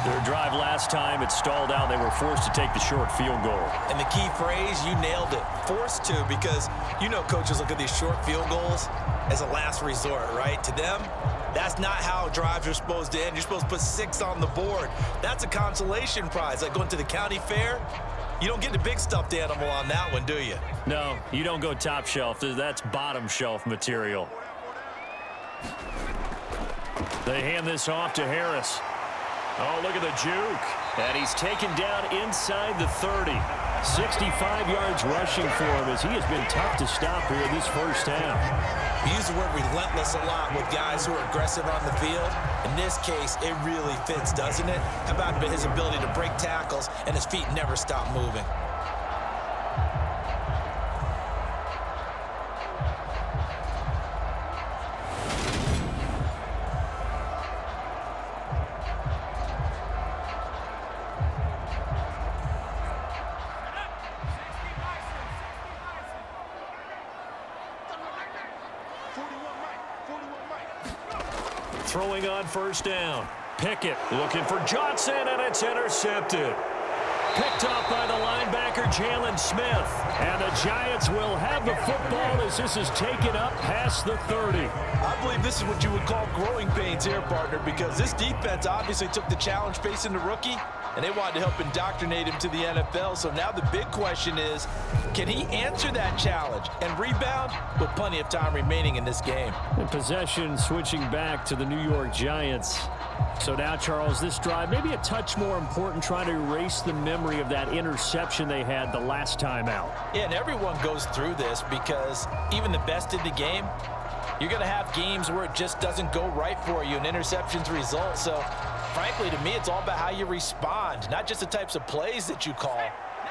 Speaker 2: Their drive last time, it stalled out. They were forced to take the short field goal.
Speaker 3: And the key phrase, you nailed it, forced to, because you know coaches look at these short field goals as a last resort, right? To them, that's not how drives are supposed to end. You're supposed to put 6 on the board. That's a consolation prize, like going to the county fair. You don't get the big stuffed animal on that one, do you?
Speaker 2: No, you don't go top shelf. That's bottom shelf material. They hand this off to Harris. Oh, look at the juke. And he's taken down inside the 30. 65 yards rushing for him as he has been tough to stop here this first half.
Speaker 3: We use the word relentless a lot with guys who are aggressive on the field. In this case, it really fits, doesn't it? How about his ability to break tackles and his feet never stop moving?
Speaker 2: Throwing on 1st down. Pickett looking for Johnson, and it's intercepted. Picked off by the linebacker, Jalen Smith. And the Giants will have the football as this is taken up past the 30.
Speaker 3: I believe this is what you would call growing pains here, partner, because this defense obviously took the challenge facing the rookie, and they wanted to help indoctrinate him to the NFL. So now the big question is, can he answer that challenge and rebound with plenty of time remaining in this game?
Speaker 2: The possession switching back to the New York Giants. So now, Charles, this drive maybe a touch more important, trying to erase the memory of that interception they had the last time out.
Speaker 3: Yeah, and everyone goes through this because even the best in the game, you're going to have games where it just doesn't go right for you and interceptions result. So, frankly, to me, it's all about how you respond, not just the types of plays that you call,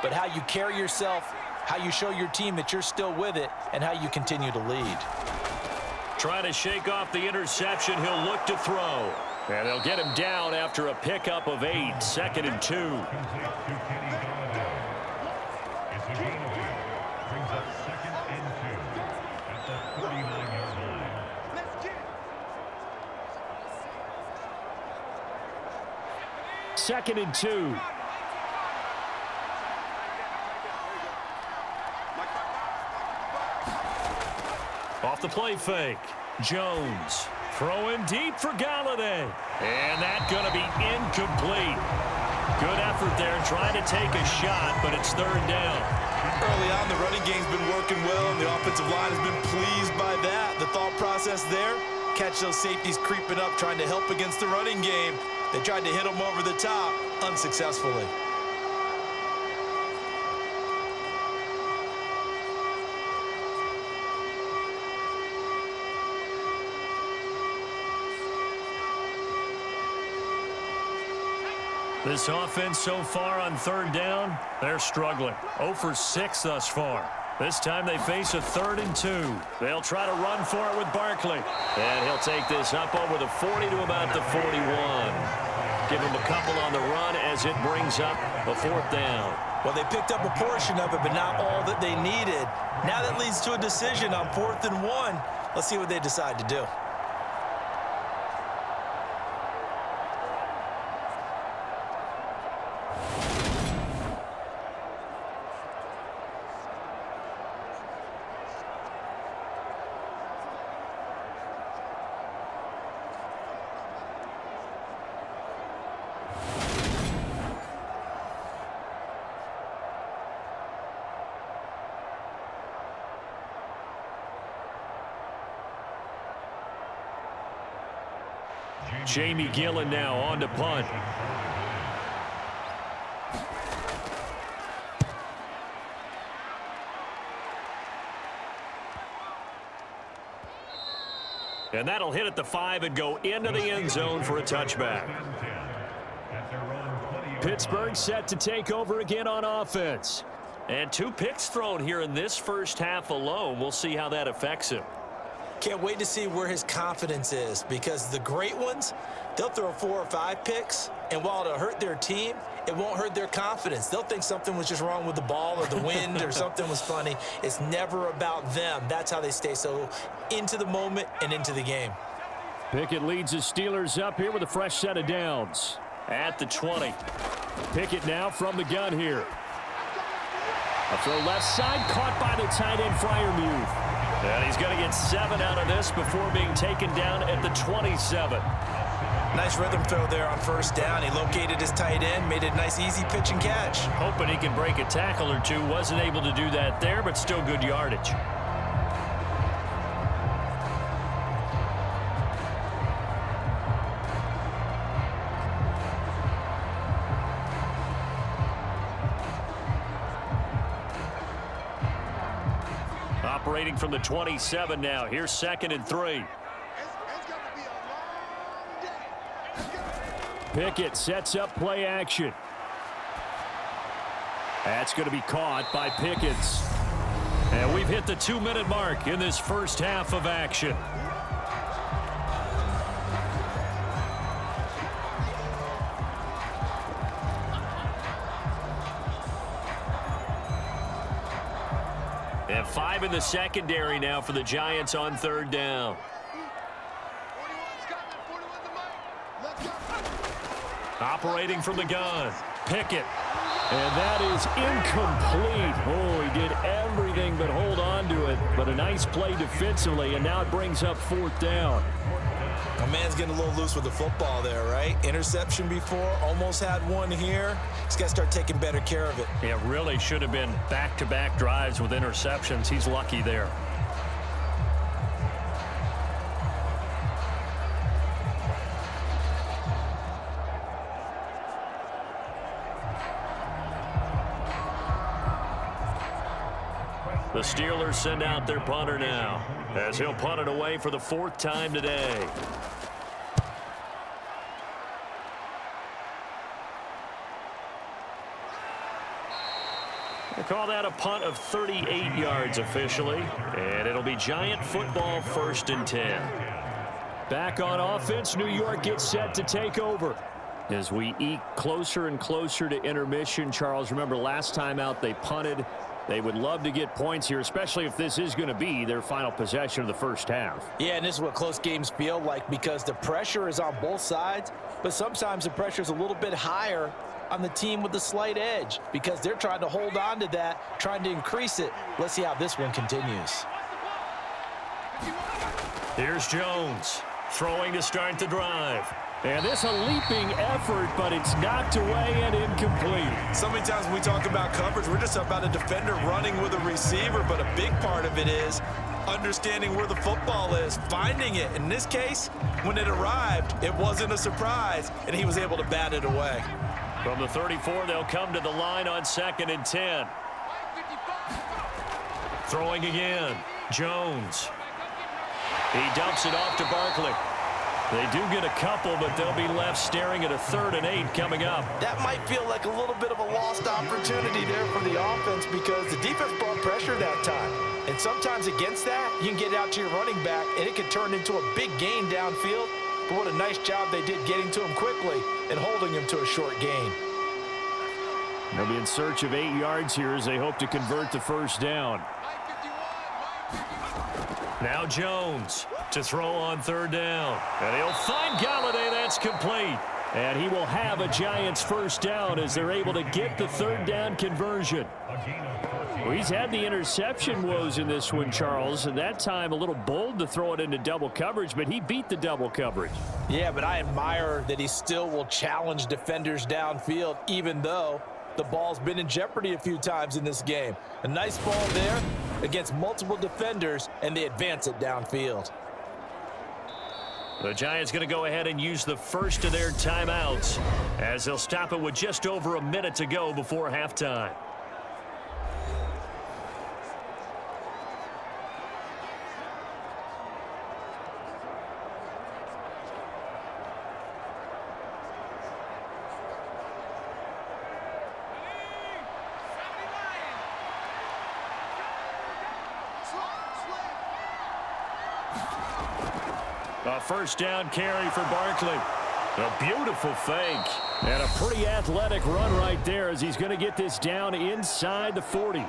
Speaker 3: but how you carry yourself, how you show your team that you're still with it, and how you continue to lead.
Speaker 2: Trying to shake off the interception, he'll look to throw. And they'll get him down after a pickup of 8, 2nd and 2. Second and 2. Off the play fake. Jones throwing deep for Galladay. And that's going to be incomplete. Good effort there trying to take a shot, but it's 3rd down.
Speaker 4: Early on, the running game's been working well, and the offensive line has been pleased by that. The thought process there, Catch those safeties creeping up, trying to help against the running game. They tried to hit him over the top, unsuccessfully.
Speaker 2: This offense so far on third down, they're struggling. 0 for 6 thus far. This time they face a 3rd and 2. They'll try to run for it with Barkley. And he'll take this up over the 40 to about the 41. Give him a couple on the run as it brings up a 4th down.
Speaker 3: Well, they picked up a portion of it, but not all that they needed. Now that leads to a decision on 4th and 1. Let's see what they decide to do.
Speaker 2: Jamie Gillen now on to punt. And that'll hit at the 5 and go into the end zone for a touchback. Pittsburgh set to take over again on offense. And 2 picks thrown here in this first half alone. We'll see how that affects him.
Speaker 3: Can't wait to see where his confidence is, because the great ones, they'll throw 4 or 5 picks, and while it'll hurt their team, it won't hurt their confidence. They'll think something was just wrong with the ball or the wind or something was funny. It's never about them. That's how they stay so into the moment and into the game.
Speaker 2: Pickett leads the Steelers up here with a fresh set of downs at the 20. Pickett now from the gun here. A throw left side, caught by the tight end Freiermuth. And he's going to get 7 out of this before being taken down at the 27.
Speaker 3: Nice rhythm throw there on 1st down. He located his tight end, made a nice easy pitch and catch.
Speaker 2: Hoping he can break a tackle or two. Wasn't able to do that there, but still good yardage. Operating from the 27 now. Here's 2nd and 3. Pickett sets up play action. That's going to be caught by Pickett. And we've hit the 2-minute mark in this first half of action. And 5 in the secondary now for the Giants on 3rd down. Operating from the gun, Pickett. And that is incomplete. Oh, he did everything but hold on to it. But a nice play defensively, and now it brings up 4th down.
Speaker 3: A man's getting a little loose with the football there, right? Interception before, almost had one here. He's got to start taking better care of it.
Speaker 2: It really should have been back-to-back drives with interceptions. He's lucky there. The Steelers send out their punter now, as he'll punt it away for the 4th time today. They call that a punt of 38 yards officially, and it'll be Giant football 1st and 10. Back on offense, New York gets set to take over. As we eke closer and closer to intermission, Charles, remember last time out they punted. They would love to get points here, especially if this is going to be their final possession of the first half.
Speaker 3: Yeah, and this is what close games feel like, because the pressure is on both sides, but sometimes the pressure is a little bit higher on the team with the slight edge because they're trying to hold on to that, trying to increase it. Let's see how this one continues.
Speaker 2: Here's Jones throwing to start the drive. And this a leaping effort, but it's knocked away and incomplete.
Speaker 4: So many times when we talk about coverage, we're just about a defender running with a receiver, but a big part of it is understanding where the football is, finding it. In this case, when it arrived, it wasn't a surprise, and he was able to bat it away.
Speaker 2: From the 34, they'll come to the line on 2nd and 10. Throwing again, Jones. He dumps it off to Barkley. They do get a couple, but they'll be left staring at a 3rd and 8 coming up.
Speaker 3: That might feel like a little bit of a lost opportunity there for the offense because the defense brought pressure that time. And sometimes against that, you can get out to your running back, and it can turn into a big gain downfield. But what a nice job they did getting to him quickly and holding him to a short gain.
Speaker 2: They'll be in search of 8 yards here as they hope to convert the first down. Now Jones to throw on 3rd down. And he'll find Galladay. That's complete. And he will have a Giants first down as they're able to get the 3rd down conversion. Well, he's had the interception woes in this one, Charles, and that time a little bold to throw it into double coverage, but he beat the double coverage.
Speaker 3: Yeah, but I admire that he still will challenge defenders downfield, even though the ball's been in jeopardy a few times in this game. A nice ball there against multiple defenders, and they advance it downfield.
Speaker 2: The Giants going to go ahead and use the first of their timeouts as they'll stop it with just over a minute to go before halftime. A first down carry for Barkley. A beautiful fake. And a pretty athletic run right there as he's going to get this down inside the 40.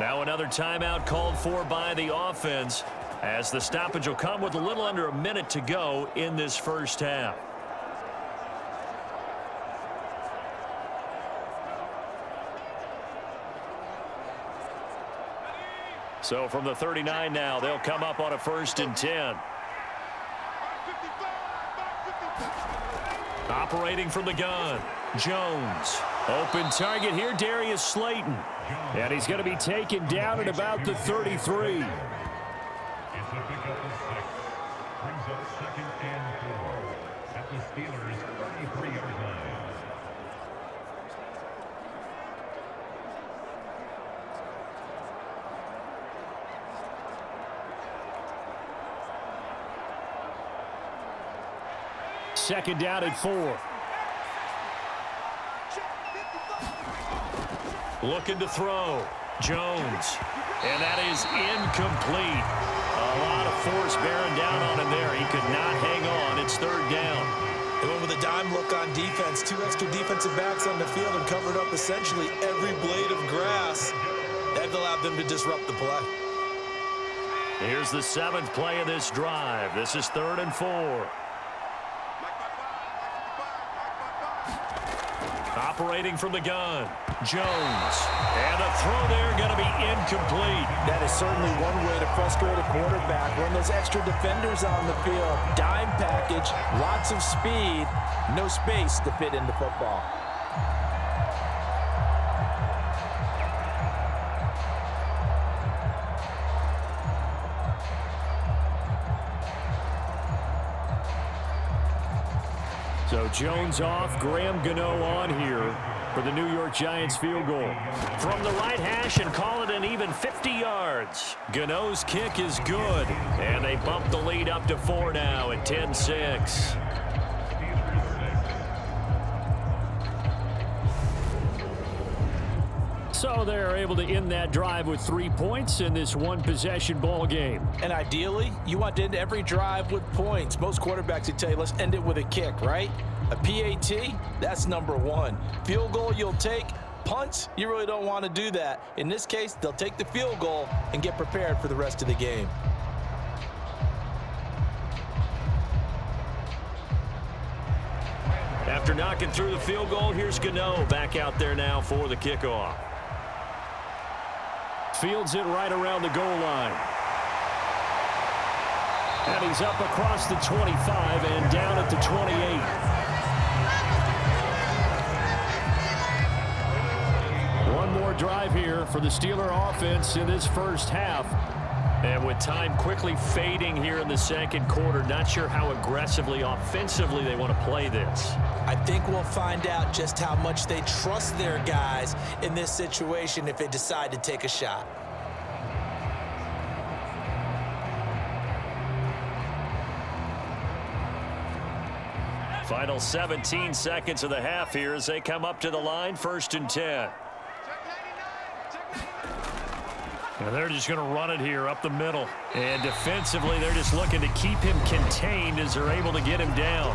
Speaker 2: Now another timeout called for by the offense as the stoppage will come with a little under a minute to go in this first half. So from the 39 now, they'll come up on a 1st and 10. Operating from the gun, Jones. Open target here, Darius Slayton. And he's going to be taken down at about the 33.
Speaker 5: It's a pickup of 6. Brings up 2nd and 4 at the Steelers' 33-yard line.
Speaker 2: Second down at 4. Looking to throw. Jones. And that is incomplete. A lot of force bearing down on him there. He could not hang on. It's 3rd down.
Speaker 4: They went with a dime look on defense. 2 extra defensive backs on the field and covered up essentially every blade of grass. That allowed them to disrupt the play.
Speaker 2: Here's the 7th play of this drive. This is 3rd and 4. Operating from the gun, Jones. And a throw there going to be incomplete.
Speaker 3: That is certainly one way to frustrate a quarterback. Run those extra defenders on the field. Dime package, lots of speed, no space to fit into football.
Speaker 2: So Jones off, Graham Gano on here for the New York Giants field goal. From the right hash and call it an even 50 yards. Gano's kick is good. And they bump the lead up to 4 now at 10-6. So they're able to end that drive with 3 points in this one-possession ball game.
Speaker 3: And ideally, you want to end every drive with points. Most quarterbacks would tell you, let's end it with a kick, right? A PAT, that's number 1. Field goal you'll take. Punts, you really don't want to do that. In this case, they'll take the field goal and get prepared for the rest of the game.
Speaker 2: After knocking through the field goal, here's Gano back out there now for the kickoff. Fields it right around the goal line. And he's up across the 25 and down at the 28. One more drive here for the Steeler offense in this first half. And with time quickly fading here in the second quarter, not sure how aggressively, offensively they want to play this.
Speaker 3: I think we'll find out just how much they trust their guys in this situation if they decide to take a shot.
Speaker 2: Final 17 seconds of the half here as they come up to the line, 1st and 10. And they're just going to run it here up the middle. And defensively, they're just looking to keep him contained as they're able to get him down.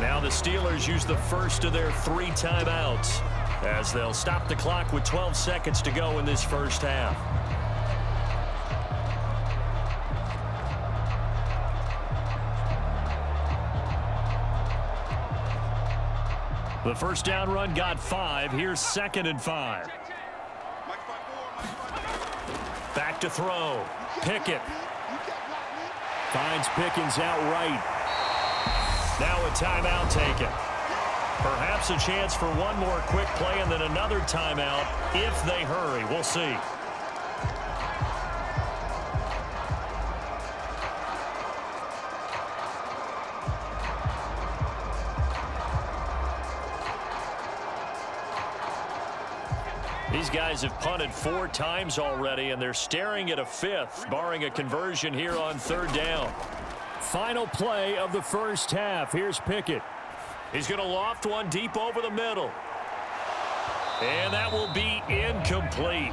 Speaker 2: Now the Steelers use the first of their 3 timeouts as they'll stop the clock with 12 seconds to go in this first half. The first down run got 5. Here's 2nd and 5. Back to throw. Pickett. Finds Pickens out right. Now a timeout taken. Perhaps a chance for one more quick play and then another timeout if they hurry. We'll see. These guys have punted 4 times already, and they're staring at a 5th, barring a conversion here on 3rd down. Final play of the first half. Here's Pickett. He's going to loft one deep over the middle. And that will be incomplete.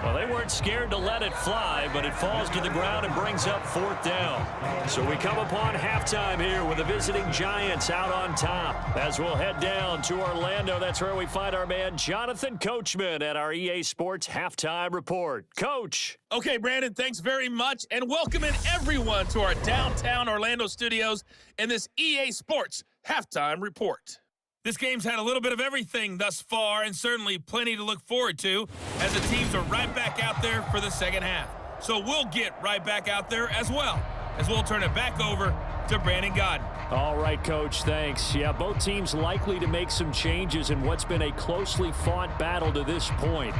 Speaker 2: Well, they weren't scared to let it fly, but it falls to the ground and brings up 4th down. So we come upon halftime here with the visiting Giants out on top. As we'll head down to Orlando, that's where we find our man Jonathan Coachman at our EA Sports Halftime Report. Coach.
Speaker 6: Okay, Brandon, thanks very much, and welcoming everyone to our downtown Orlando studios in this EA Sports Halftime Report. This game's had a little bit of everything thus far, and certainly plenty to look forward to as the teams are right back out there for the second half. So we'll get right back out there as well, as we'll turn it back over to Brandon Godden.
Speaker 2: All right, Coach, thanks. Yeah, both teams likely to make some changes in what's been a closely fought battle to this point.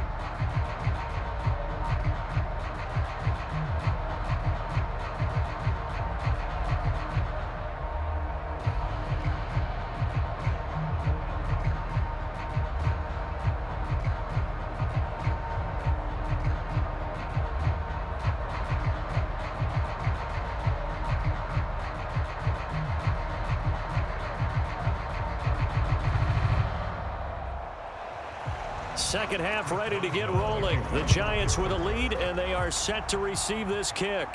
Speaker 2: Second half ready to get rolling. The Giants with a lead, and they are set to receive this kick.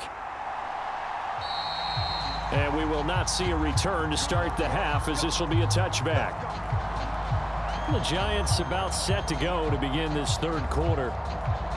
Speaker 2: And we will not see a return to start the half, as this will be a touchback. The Giants about set to go to begin this 3rd quarter.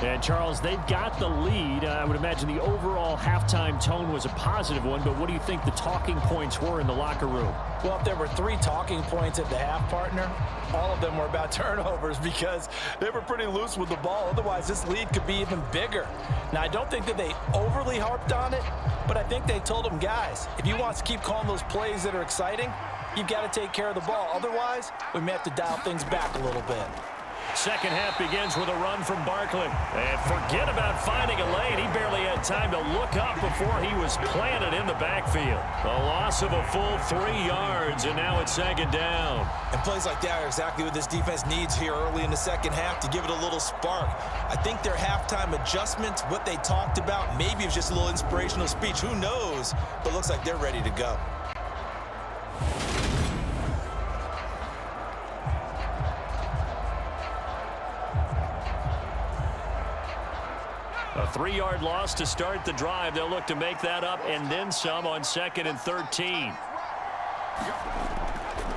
Speaker 2: And, Charles, they've got the lead. I would imagine the overall halftime tone was a positive one, but what do you think the talking points were in the locker room?
Speaker 3: Well, if there were 3 talking points at the half, partner, all of them were about turnovers because they were pretty loose with the ball. Otherwise, this lead could be even bigger. Now, I don't think that they overly harped on it, but I think they told them, guys, if you want to keep calling those plays that are exciting, you've got to take care of the ball. Otherwise, we may have to dial things back a little bit.
Speaker 2: Second half begins with a run from Barkley. And forget about finding a lane. He barely had time to look up before he was planted in the backfield. A loss of a full 3 yards, and now it's 2nd down.
Speaker 4: And plays like that are exactly what this defense needs here early in the second half to give it a little spark. I think their halftime adjustments, what they talked about, maybe it was just a little inspirational speech. Who knows? But it looks like they're ready to go.
Speaker 2: A 3-yard loss to start the drive. They'll look to make that up and then some on 2nd and 13.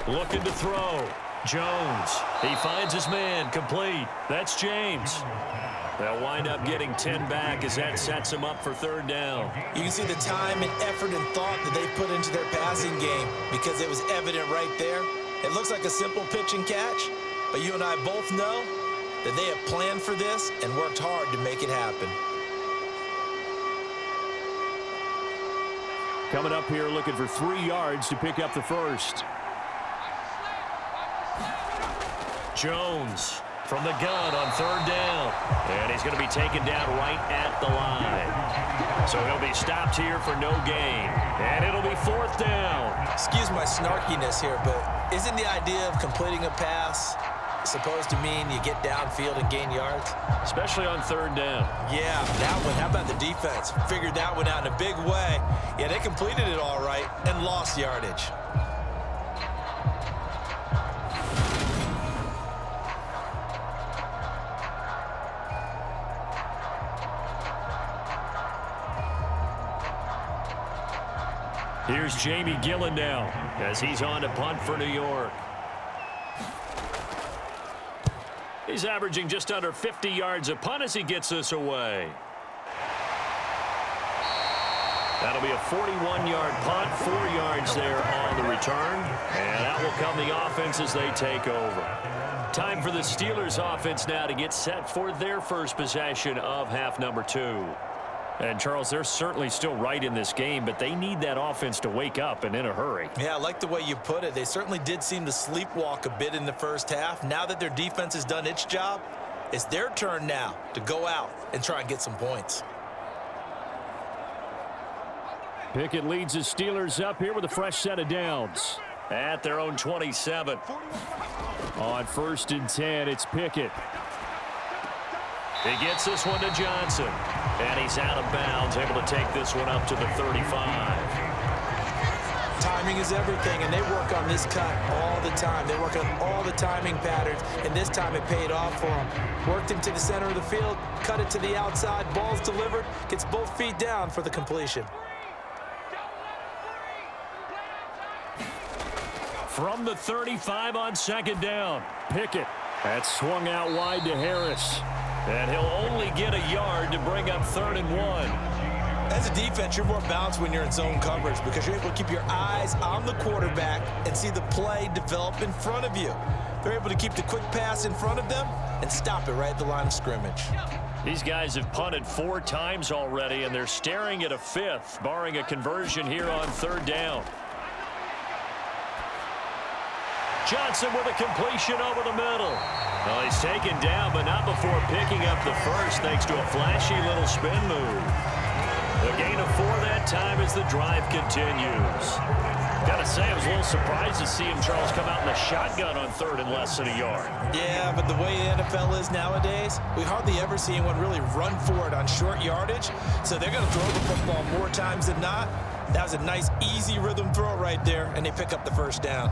Speaker 2: Looking to throw. Jones. He finds his man. Complete. That's James. They'll wind up getting 10 back as that sets them up for 3rd down.
Speaker 4: You can see the time and effort and thought that they put into their passing game because it was evident right there. It looks like a simple pitch and catch, but you and I both know that they have planned for this and worked hard to make it happen.
Speaker 2: Coming up here looking for 3 yards to pick up the first. Jones from the gun on third down. And he's going to be taken down right at the line. So he'll be stopped here for no gain. And it'll be fourth down.
Speaker 3: Excuse my snarkiness here, but isn't the idea of completing a pass supposed to mean you get downfield and gain yards?
Speaker 2: Especially on third down.
Speaker 3: Yeah, that one. How about the defense? Figured that one out in a big way. Yeah, they completed it all right and lost yardage.
Speaker 2: Here's Jamie Gillen now as he's on to punt for New York. He's averaging just under 50 yards a punt as he gets this away. That'll be a 41-yard punt, 4 yards there on the return. And out will come the offense as they take over. Time for the Steelers offense now to get set for their first possession of half number 2. And, Charles, they're certainly still right in this game, but they need that offense to wake up and in a hurry.
Speaker 3: Yeah, I like the way you put it. They certainly did seem to sleepwalk a bit in the first half. Now that their defense has done its job, it's their turn now to go out and try and get some points.
Speaker 2: Pickett leads the Steelers up here with a fresh set of downs at their own 27. On 1st and 10, it's Pickett. He gets this one to Johnson. And he's out of bounds, able to take this one up to the 35.
Speaker 3: Timing is everything, and they work on this cut all the time. They work on all the timing patterns, and this time it paid off for them. Worked him to the center of the field, cut it to the outside, ball's delivered, gets both feet down for the completion.
Speaker 2: From the 35 on 2nd down, Pickett. That's swung out wide to Harris. And he'll only get a yard to bring up 3rd and 1.
Speaker 3: As a defense, you're more balanced when you're in zone coverage because you're able to keep your eyes on the quarterback and see the play develop in front of you. They're able to keep the quick pass in front of them and stop it right at the line of scrimmage.
Speaker 2: These guys have punted 4 times already, and they're staring at a 5th, barring a conversion here on 3rd down. Johnson with a completion over the middle. Well, he's taken down, but not before picking up the first, thanks to a flashy little spin move. The gain of 4 that time as the drive continues. Gotta say, I was a little surprised to see him, Charles, come out in the shotgun on 3rd and less than a yard.
Speaker 3: Yeah, but the way the NFL is nowadays, we hardly ever see anyone really run for it on short yardage. So they're going to throw the football more times than not. That was a nice, easy rhythm throw right there, and they pick up the first down.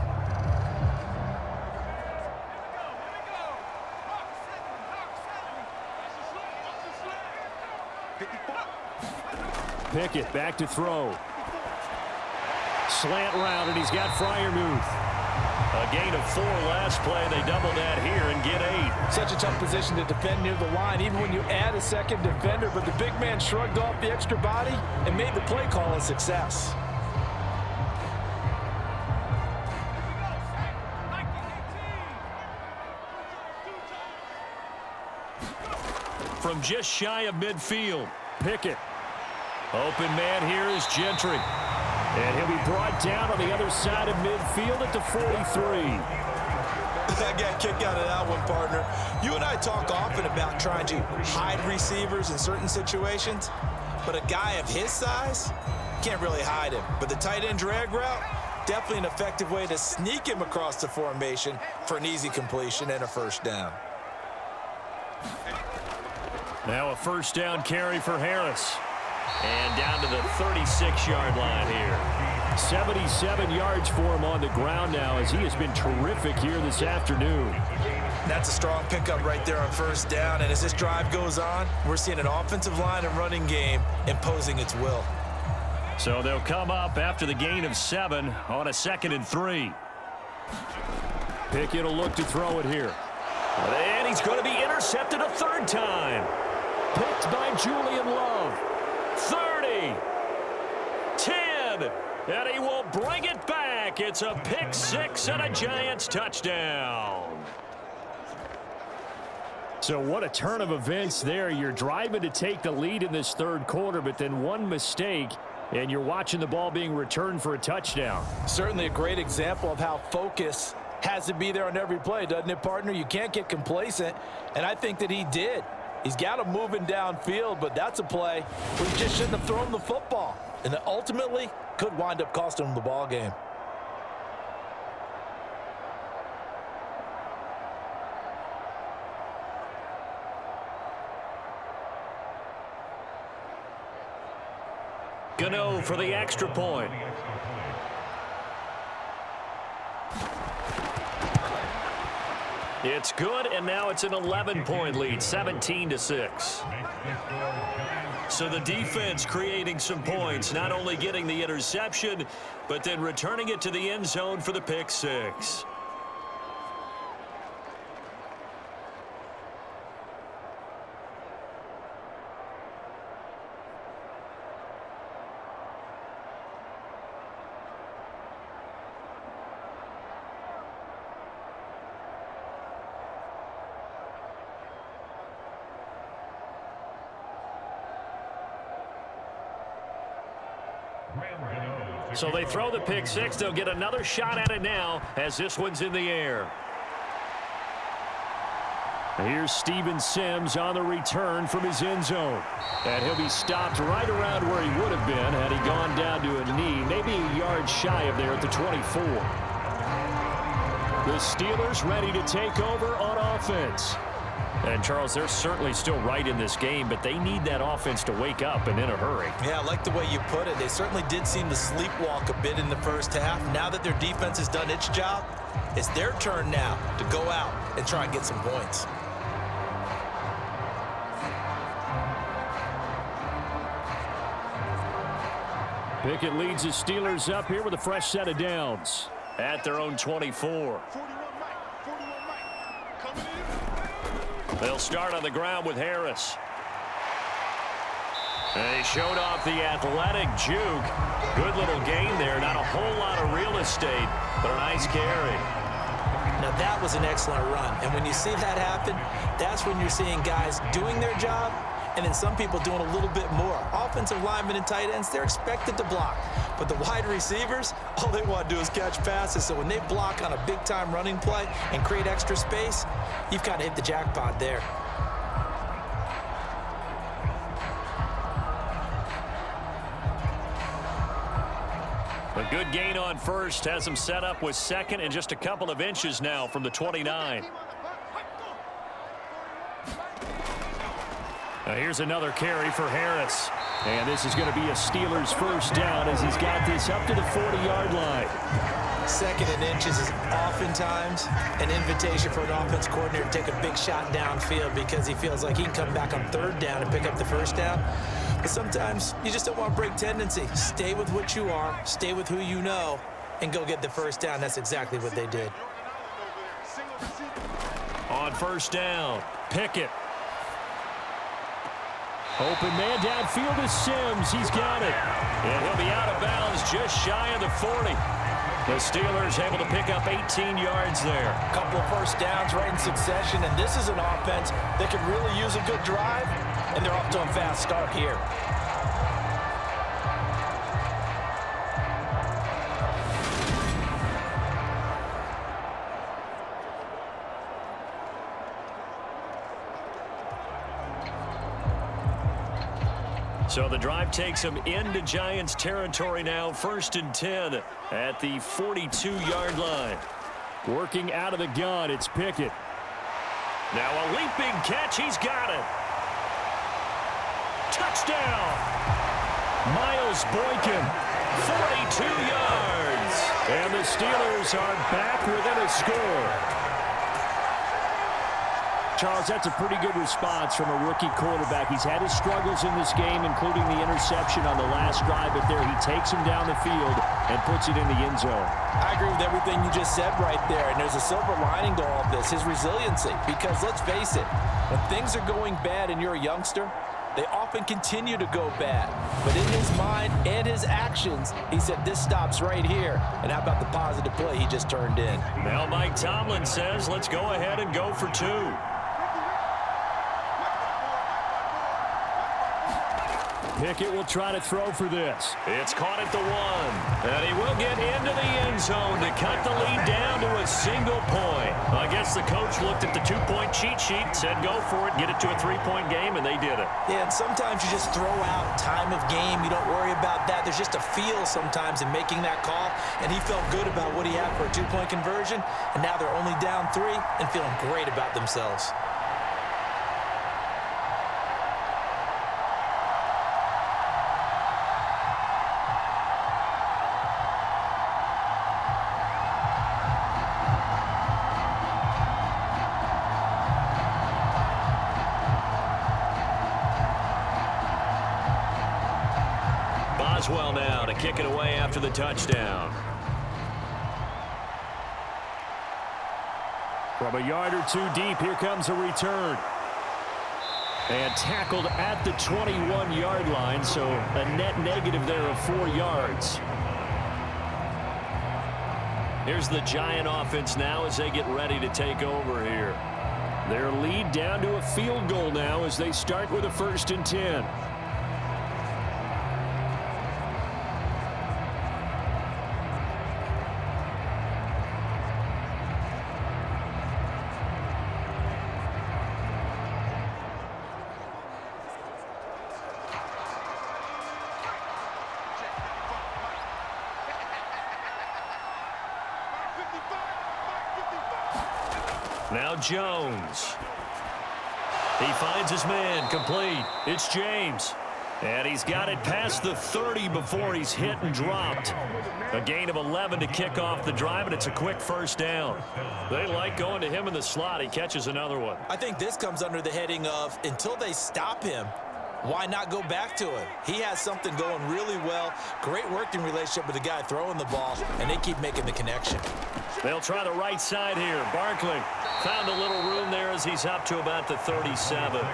Speaker 2: Pickett back to throw. Slant route, and he's got Freiermuth. A gain of 4 last play. They double that here and get 8.
Speaker 3: Such a tough position to defend near the line, even when you add a second defender. But the big man shrugged off the extra body and made the play call a success.
Speaker 2: From just shy of midfield, Pickett. Open man here is Gentry. And he'll be brought down on the other side of midfield at the 43.
Speaker 3: I got a kick out of that one, partner. You and I talk often about trying to hide receivers in certain situations, but a guy of his size can't really hide him. But the tight end drag route, definitely an effective way to sneak him across the formation for an easy completion and a first down.
Speaker 2: Now a first down carry for Harris. And down to the 36-yard line here. 77 yards for him on the ground now as he has been terrific here this afternoon.
Speaker 3: That's a strong pickup right there on first down. And as this drive goes on, we're seeing an offensive line and running game imposing its will.
Speaker 2: So they'll come up after the gain of 7 on a 2nd and 3. Pickett will look to throw it here. And he's going to be intercepted a 3rd time. Picked by Julian Love. 30, 10, and he will bring it back. It's a pick 6 and a Giants touchdown. So what a turn of events there. You're driving to take the lead in this 3rd quarter, but then one mistake, and you're watching the ball being returned for a touchdown.
Speaker 3: Certainly a great example of how focus has to be there on every play, doesn't it, partner? You can't get complacent, and I think that he did. He's got him moving downfield, but that's a play where he just shouldn't have thrown the football, and that ultimately could wind up costing him the ball game.
Speaker 2: Gano for the extra point. It's good, and now it's an 11-point lead, 17-6. So the defense creating some points, not only getting the interception, but then returning it to the end zone for the pick six. So they throw the pick six. They'll get another shot at it now as this one's in the air. Here's Steven Sims on the return from his end zone. And he'll be stopped right around where he would have been had he gone down to a knee, maybe a yard shy of there at the 24. The Steelers ready to take over on offense. And, Charles, they're certainly still right in this game, but they need that offense to wake up and in a hurry.
Speaker 3: Yeah, I like the way you put it. They certainly did seem to sleepwalk a bit in the first half. Now that their defense has done its job, it's their turn now to go out and try and get some points.
Speaker 2: Pickett leads the Steelers up here with a fresh set of downs at their own 24. They'll start on the ground with Harris. And he showed off the athletic juke. Good little gain there. Not a whole lot of real estate, but a nice carry.
Speaker 3: Now that was an excellent run. And when you see that happen, that's when you're seeing guys doing their job and then some people doing a little bit more. Offensive linemen and tight ends, they're expected to block. But the wide receivers, all they want to do is catch passes. So when they block on a big-time running play and create extra space, you've got to hit the jackpot there.
Speaker 2: A good gain on first has him set up with second and just a couple of inches now from the 29. Now here's another carry for Harris. And this is going to be a Steelers first down as he's got this up to the 40-yard line.
Speaker 3: Second and inches is oftentimes an invitation for an offense coordinator to take a big shot downfield because he feels like he can come back on third down and pick up the first down. But sometimes you just don't want to break tendency. Stay with what you are, stay with who you know, and go get the first down. That's exactly what they did.
Speaker 2: On first down, Pickett. Open man downfield is Sims. He's got it. And he'll be out of bounds just shy of the 40. The Steelers able to pick up 18 yards there.
Speaker 3: A couple of first downs right in succession, and this is an offense that could really use a good drive, and they're off to a fast start here.
Speaker 2: So the drive takes them into Giants territory now, 1st and 10 at the 42-yard line. Working out of the gun, it's Pickett. Now a leaping catch, he's got it. Touchdown! Miles Boykin, 42 yards. And the Steelers are back within a score. Charles, that's a pretty good response from a rookie quarterback. He's had his struggles in this game, including the interception on the last drive, but there he takes him down the field and puts it in the end zone.
Speaker 3: I agree with everything you just said right there, and there's a silver lining to all of this, his resiliency. Because let's face it, when things are going bad and you're a youngster, they often continue to go bad. But in his mind and his actions, he said, this stops right here. And how about the positive play he just turned in?
Speaker 2: Now Mike Tomlin says, let's go ahead and go for two. Pickett will try to throw for this. It's caught at the 1. And he will get into the end zone to cut the lead down to a single point. I guess the coach looked at the 2-point cheat sheet, said go for it, get it to a 3-point game, and they did it.
Speaker 3: Yeah, and sometimes you just throw out time of game. You don't worry about that. There's just a feel sometimes in making that call, and he felt good about what he had for a 2-point conversion, and now they're only down 3 and feeling great about themselves.
Speaker 2: Boswell now to kick it away after the touchdown. From a yard or two deep, here comes a return. And tackled at the 21-yard line, so a net negative there of 4 yards. Here's the Giant offense now as they get ready to take over here. Their lead down to a field goal now as they start with a 1st and 10. Now Jones. He finds his man, complete. It's James. And he's got it past the 30 before he's hit and dropped. A gain of 11 to kick off the drive, and it's a quick 1st down. They like going to him in the slot. He catches another one.
Speaker 3: I think this comes under the heading of until they stop him, why not go back to him? He has something going really well. Great working relationship with the guy throwing the ball, and they keep making the connection.
Speaker 2: They'll try the right side here. Barkley found a little room there as he's up to about the 37.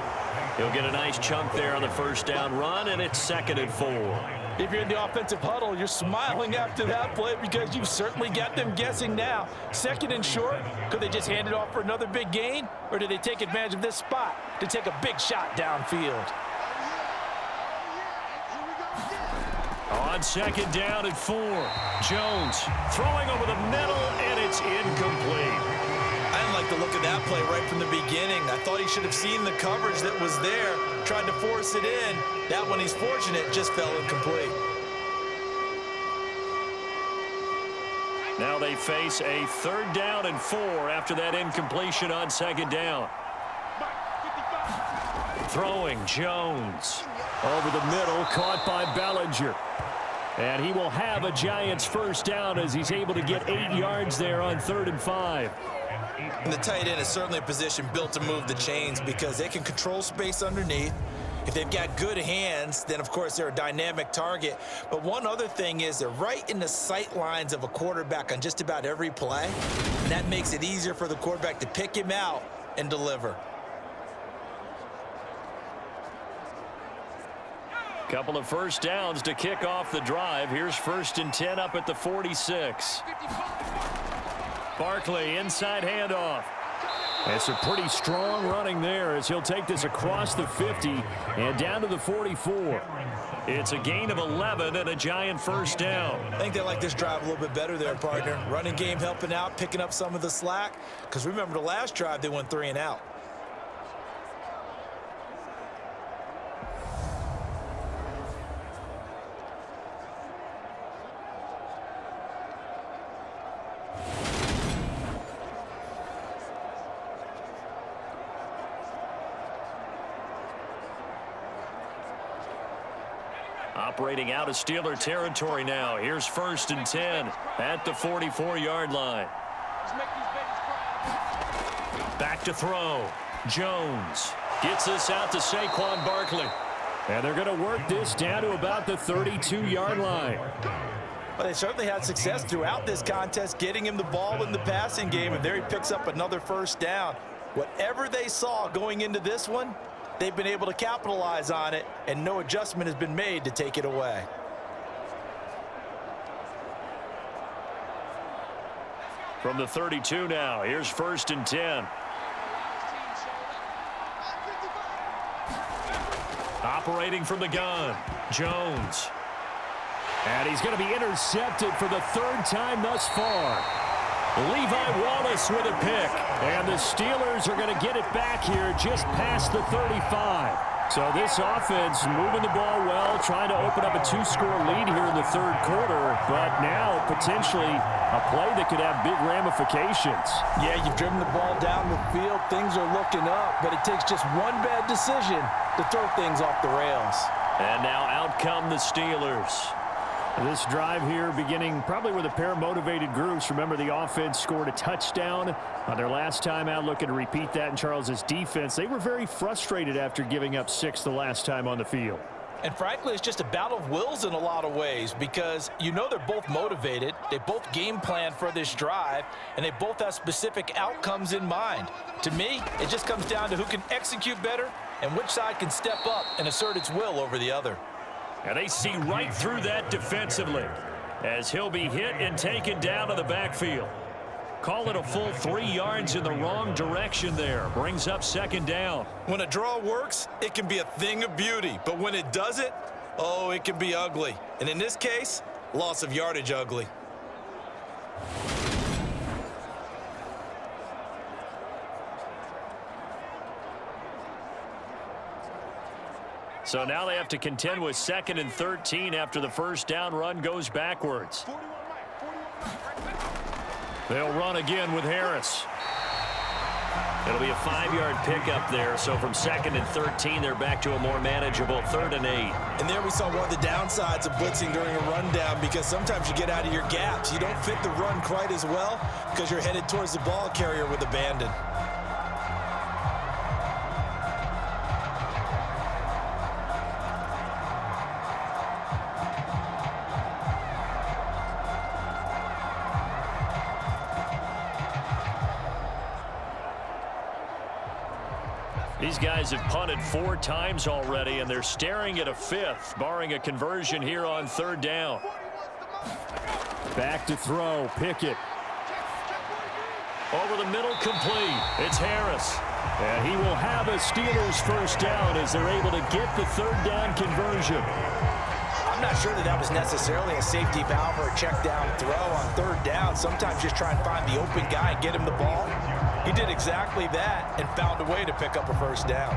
Speaker 2: He'll get a nice chunk there on the 1st down run, and it's 2nd and 4.
Speaker 3: If you're in the offensive huddle, you're smiling after that play because you've certainly got them guessing now. 2nd and short, could they just hand it off for another big gain? Or did they take advantage of this spot to take a big shot downfield?
Speaker 2: On 2nd down and 4. Jones throwing over the middle, and it's incomplete.
Speaker 4: I didn't like the look of that play right from the beginning. I thought he should have seen the coverage that was there, tried to force it in. That one, he's fortunate, just fell incomplete.
Speaker 2: Now they face a 3rd down and 4 after that incompletion on 2nd down. Throwing Jones over the middle, caught by Bellinger. And he will have a Giants 1st down as he's able to get 8 yards there on 3rd and 5.
Speaker 4: And the tight end is certainly a position built to move the chains because they can control space underneath. If they've got good hands, then of course they're a dynamic target. But one other thing is they're right in the sight lines of a quarterback on just about every play. And that makes it easier for the quarterback to pick him out and deliver.
Speaker 2: Couple of 1st downs to kick off the drive. Here's 1st and 10 up at the 46. Barkley, inside handoff. It's a pretty strong running there as he'll take this across the 50 and down to the 44. It's a gain of 11 and a Giant 1st down.
Speaker 4: I think they like this drive a little bit better there, partner. Running game helping out, picking up some of the slack. Because remember the last drive, they went 3 and out.
Speaker 2: Operating out of Steeler territory now. Here's 1st and 10 at the 44-yard line. Back to throw. Jones gets this out to Saquon Barkley. And they're going to work this down to about the 32-yard line.
Speaker 3: But they certainly had success throughout this contest, getting him the ball in the passing game, and there he picks up another 1st down. Whatever they saw going into this one, they've been able to capitalize on it, and no adjustment has been made to take it away.
Speaker 2: From the 32 now, here's 1st and 10. Operating from the gun, Jones. And he's going to be intercepted for the third time thus far. Levi Wallace with a pick. And the Steelers are going to get it back here just past the 35. So this offense moving the ball well, trying to open up a 2-score lead here in the third quarter, but now potentially a play that could have big ramifications.
Speaker 3: Yeah, you've driven the ball down the field. Things are looking up, but it takes just one bad decision to throw things off the rails.
Speaker 2: And now out come the Steelers. This drive here beginning probably with a pair of motivated groups. Remember, the offense scored a touchdown on their last time out, looking to repeat that in Charles's defense. They were very frustrated after giving up 6 the last time on the field.
Speaker 3: And frankly, it's just a battle of wills in a lot of ways because you know they're both motivated. They both game plan for this drive, and they both have specific outcomes in mind. To me, it just comes down to who can execute better and which side can step up and assert its will over the other.
Speaker 2: And they see right through that defensively as he'll be hit and taken down to the backfield. Call it a full 3 yards in the wrong direction there. Brings up second down.
Speaker 4: When a draw works, it can be a thing of beauty. But when it doesn't, oh, it can be ugly. And in this case, loss of yardage ugly.
Speaker 2: So now they have to contend with 2nd and 13 after the first down run goes backwards. They'll run again with Harris. It'll be a 5-yard pickup there. So from 2nd and 13, they're back to a more manageable 3rd and 8.
Speaker 4: And there we saw one of the downsides of blitzing during a rundown because sometimes you get out of your gaps. You don't fit the run quite as well because you're headed towards the ball carrier with abandon.
Speaker 2: These guys have punted 4 times already, and they're staring at a 5th, barring a conversion here on 3rd down. Back to throw, Pickett. Over the middle, complete. It's Harris. And he will have a Steelers first down as they're able to get the 3rd down conversion.
Speaker 3: I'm not sure that was necessarily a safety valve or a check down throw on 3rd down. Sometimes just try and find the open guy and get him the ball. He did exactly that and found a way to pick up a first down.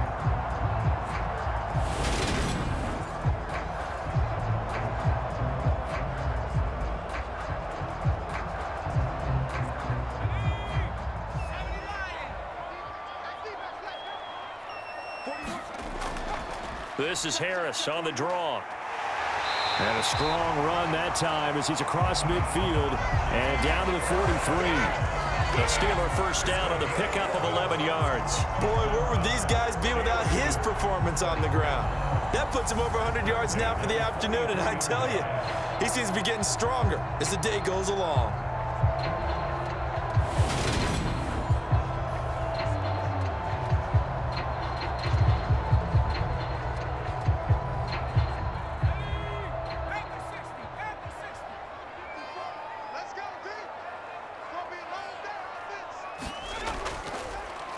Speaker 2: This is Harris on the draw. And a strong run that time as he's across midfield and down to the 43. The Steeler first down on the pickup of 11 yards.
Speaker 4: Boy, where would these guys be without his performance on the ground? That puts him over 100 yards now for the afternoon, and I tell you, he seems to be getting stronger as the day goes along.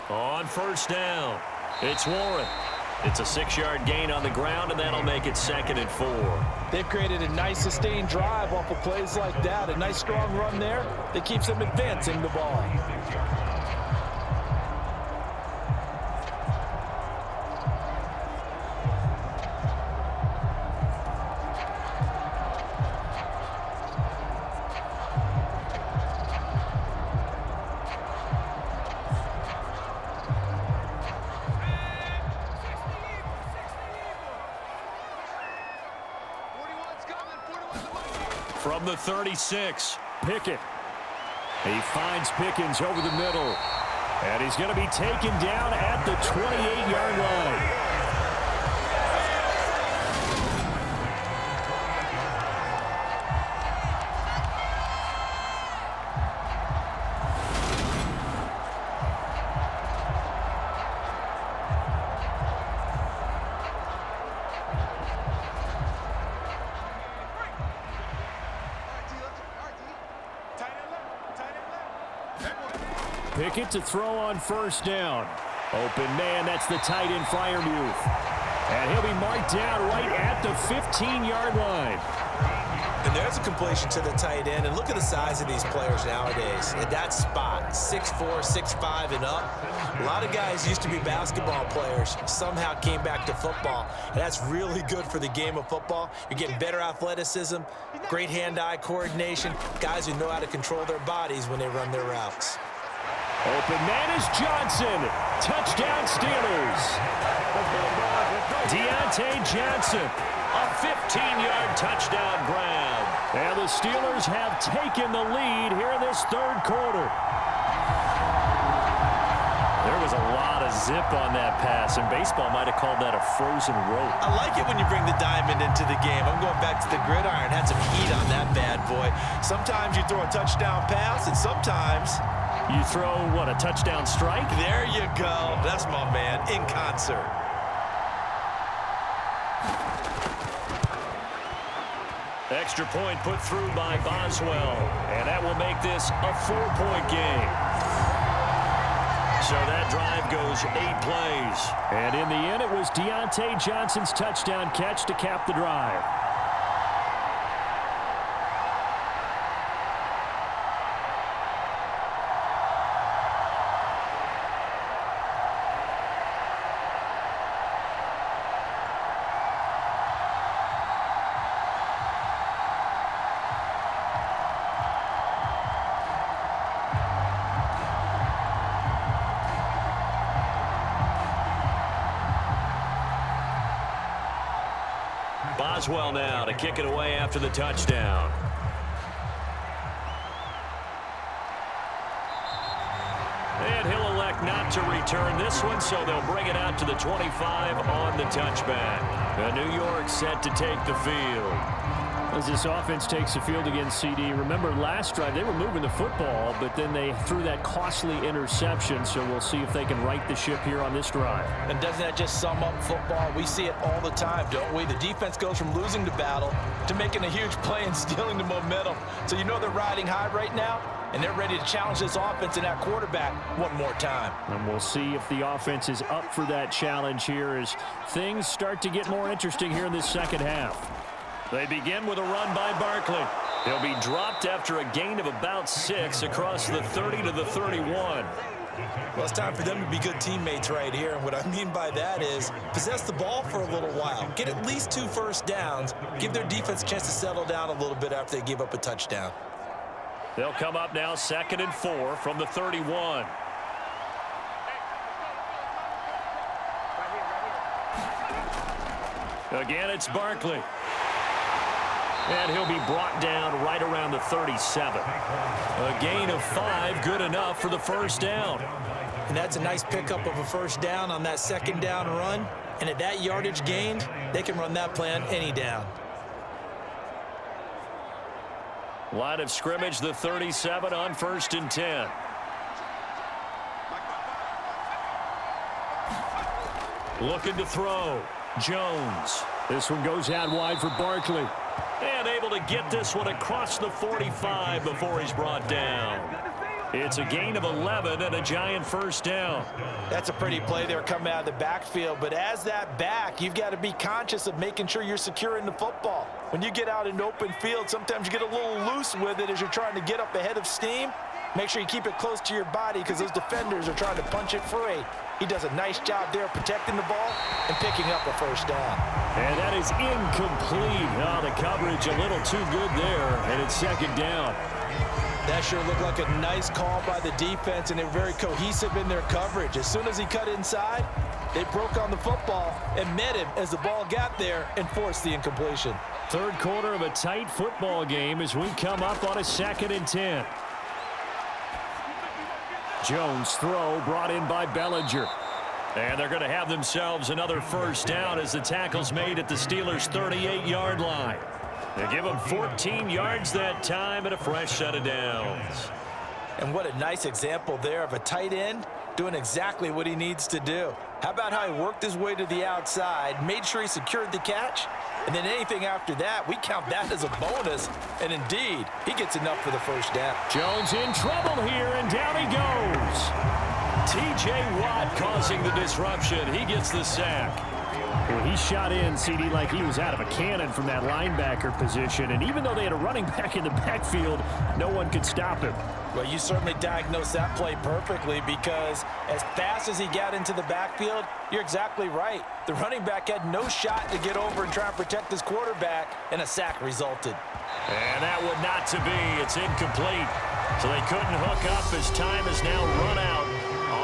Speaker 2: On first down, it's Warren. It's a 6-yard gain on the ground, and that'll make it 2nd and 4.
Speaker 3: They've created a nice sustained drive off of plays like that. A nice strong run there that keeps them advancing the ball.
Speaker 2: From the 36, Pickett. He finds Pickens over the middle. And he's going to be taken down at the 28-yard line. Pickett to throw on first down. Open man, that's the tight end Freiermuth. And he'll be marked down right at the 15-yard line.
Speaker 3: And there's a completion to the tight end. And look at the size of these players nowadays. At that spot, 6'4", 6'5", and up. A lot of guys used to be basketball players, somehow came back to football. And that's really good for the game of football. You're getting better athleticism, great hand-eye coordination, guys who know how to control their bodies when they run their routes.
Speaker 2: Open man is Johnson. Touchdown Steelers. Deontay Johnson, a 15-yard touchdown grab. And the Steelers have taken the lead here in this third quarter. There was a lot of zip on that pass, and baseball might have called that a frozen rope.
Speaker 3: I like it when you bring the diamond into the game. I'm going back to the gridiron. Had some heat on that bad boy. Sometimes you throw a touchdown pass, and sometimes
Speaker 2: you throw, what, a touchdown strike?
Speaker 3: There you go. That's my man, in concert.
Speaker 2: Extra point put through by Boswell, and that will make this a 4-point game. So that drive goes 8 plays. And in the end, it was Deontay Johnson's touchdown catch to cap the drive. Boswell now to kick it away after the touchdown. And he'll elect not to return this one, so they'll bring it out to the 25 on the touchback. The New York set to take the field. As this offense takes the field against CD, remember last drive they were moving the football, but then they threw that costly interception, so we'll see if they can right the ship here on this drive.
Speaker 3: And doesn't that just sum up football? We see it all the time, don't we? The defense goes from losing the battle to making a huge play and stealing the momentum. So you know they're riding high right now, and they're ready to challenge this offense and that quarterback one more time.
Speaker 2: And we'll see if the offense is up for that challenge here as things start to get more interesting here in this second half. They begin with a run by Barkley. He'll be dropped after a gain of about 6 across the 30 to the 31.
Speaker 3: Well, it's time for them to be good teammates right here. And what I mean by that is possess the ball for a little while. Get at least 2 first downs. Give their defense a chance to settle down a little bit after they give up a touchdown.
Speaker 2: They'll come up now 2nd and 4 from the 31. Again, it's Barkley. And he'll be brought down right around the 37. A gain of 5, good enough for the first down.
Speaker 3: And that's a nice pickup of a first down on that second down run. And at that yardage gained, they can run that play on any down.
Speaker 2: Line of scrimmage, the 37 on 1st and 10. Looking to throw. Jones. This one goes out wide for Barkley. And able to get this one across the 45 before he's brought down. It's a gain of 11 and a giant first down.
Speaker 3: That's a pretty play there coming out of the backfield. But as that back, you've got to be conscious of making sure you're securing the football. When you get out in open field, sometimes you get a little loose with it as you're trying to get up ahead of steam. Make sure you keep it close to your body because those defenders are trying to punch it free. He does a nice job there protecting the ball and picking up a first down.
Speaker 2: And that is incomplete. Oh, the coverage a little too good there, and it's 2nd down.
Speaker 3: That sure looked like a nice call by the defense, and they're very cohesive in their coverage. As soon as he cut inside, they broke on the football and met him as the ball got there and forced the incompletion.
Speaker 2: Third quarter of a tight football game as we come up on a 2nd and 10. Jones throw brought in by Bellinger. And they're going to have themselves another first down as the tackle's made at the Steelers' 38-yard line. They give them 14 yards that time and a fresh set of downs.
Speaker 3: And what a nice example there of a tight end doing exactly what he needs to do. How about how he worked his way to the outside, made sure he secured the catch, and then anything after that, we count that as a bonus. And indeed, he gets enough for the first down.
Speaker 2: Jones in trouble here, and down he goes. T.J. Watt causing the disruption. He gets the sack. Well, he shot in, CD, like he was out of a cannon from that linebacker position. And even though they had a running back in the backfield, no one could stop him.
Speaker 3: Well, you certainly diagnosed that play perfectly because as fast as he got into the backfield, you're exactly right. The running back had no shot to get over and try and protect his quarterback, and a sack resulted.
Speaker 2: And that would not to be. It's incomplete. So they couldn't hook up as time has now run out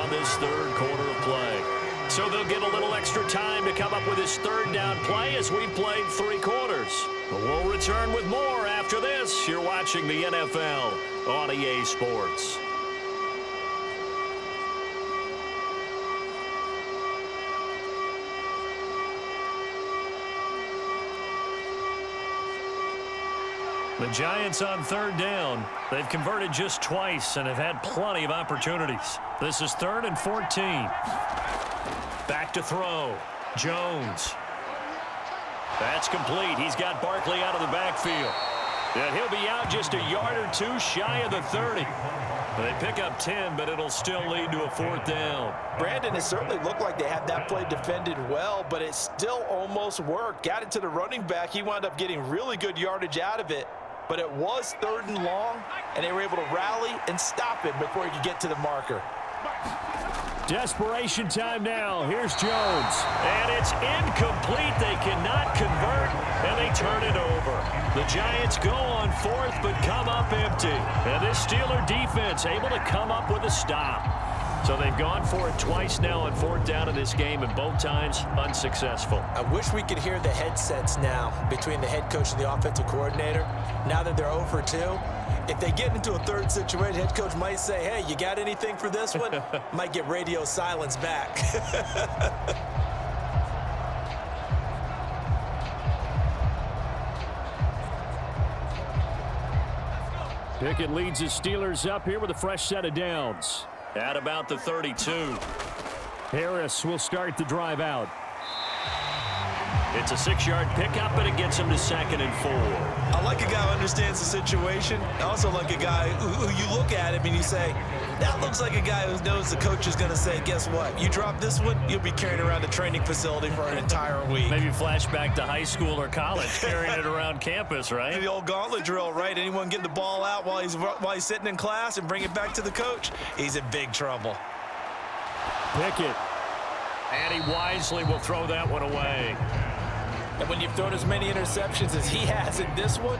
Speaker 2: on this third quarter of play. So they'll get a little extra time to come up with his third down play as we've played 3 quarters. But we'll return with more after this. You're watching the NFL on EA Sports. The Giants on third down. They've converted just twice and have had plenty of opportunities. This is 3rd and 14. Back to throw. Jones. That's complete. He's got Barkley out of the backfield. And he'll be out just a yard or 2 shy of the 30. They pick up 10, but it'll still lead to a 4th down.
Speaker 3: Brandon, it certainly looked like they had that play defended well, but it still almost worked. Got it to the running back. He wound up getting really good yardage out of it. But it was 3rd and long, and they were able to rally and stop it before he could get to the marker.
Speaker 2: Desperation time now. Here's Jones. And it's incomplete. They cannot convert, and they turn it over. The Giants go on 4th, but come up empty. And this Steeler defense able to come up with a stop. So they've gone for it twice now on 4th down in this game, and both times unsuccessful.
Speaker 3: I wish we could hear the headsets now between the head coach and the offensive coordinator. Now that they're 0 for 2, if they get into a 3rd situation, head coach might say, hey, you got anything for this one? Might get radio silence back.
Speaker 2: Pickett leads the Steelers up here with a fresh set of downs. At about the 32. Harris will start the drive out. It's a 6-yard pickup, and it gets him to 2nd and 4.
Speaker 4: I like a guy who understands the situation. I also like a guy who you look at him and you say, that looks like a guy who knows the coach is going to say, guess what? You drop this one, you'll be carrying around the training facility for an entire week.
Speaker 2: Maybe flashback to high school or college, carrying it around campus, right?
Speaker 4: The old gauntlet drill, right? Anyone getting the ball out while he's sitting in class and bring it back to the coach, he's in big trouble.
Speaker 2: Pickett. And he wisely will throw that one away.
Speaker 3: And when you've thrown as many interceptions as he has in this one,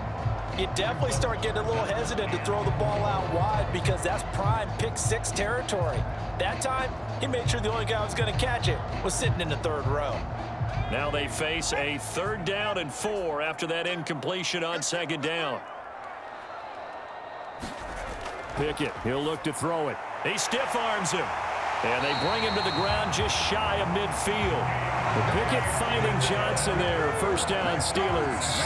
Speaker 3: you definitely start getting a little hesitant to throw the ball out wide because that's prime pick-6 territory. That time, he made sure the only guy who was going to catch it was sitting in the 3rd row.
Speaker 2: Now they face a 3rd down and 4 after that incompletion on 2nd down. Pickett, he'll look to throw it. He stiff-arms him. And they bring him to the ground just shy of midfield. Pickett finding Johnson there. 1st down, Steelers.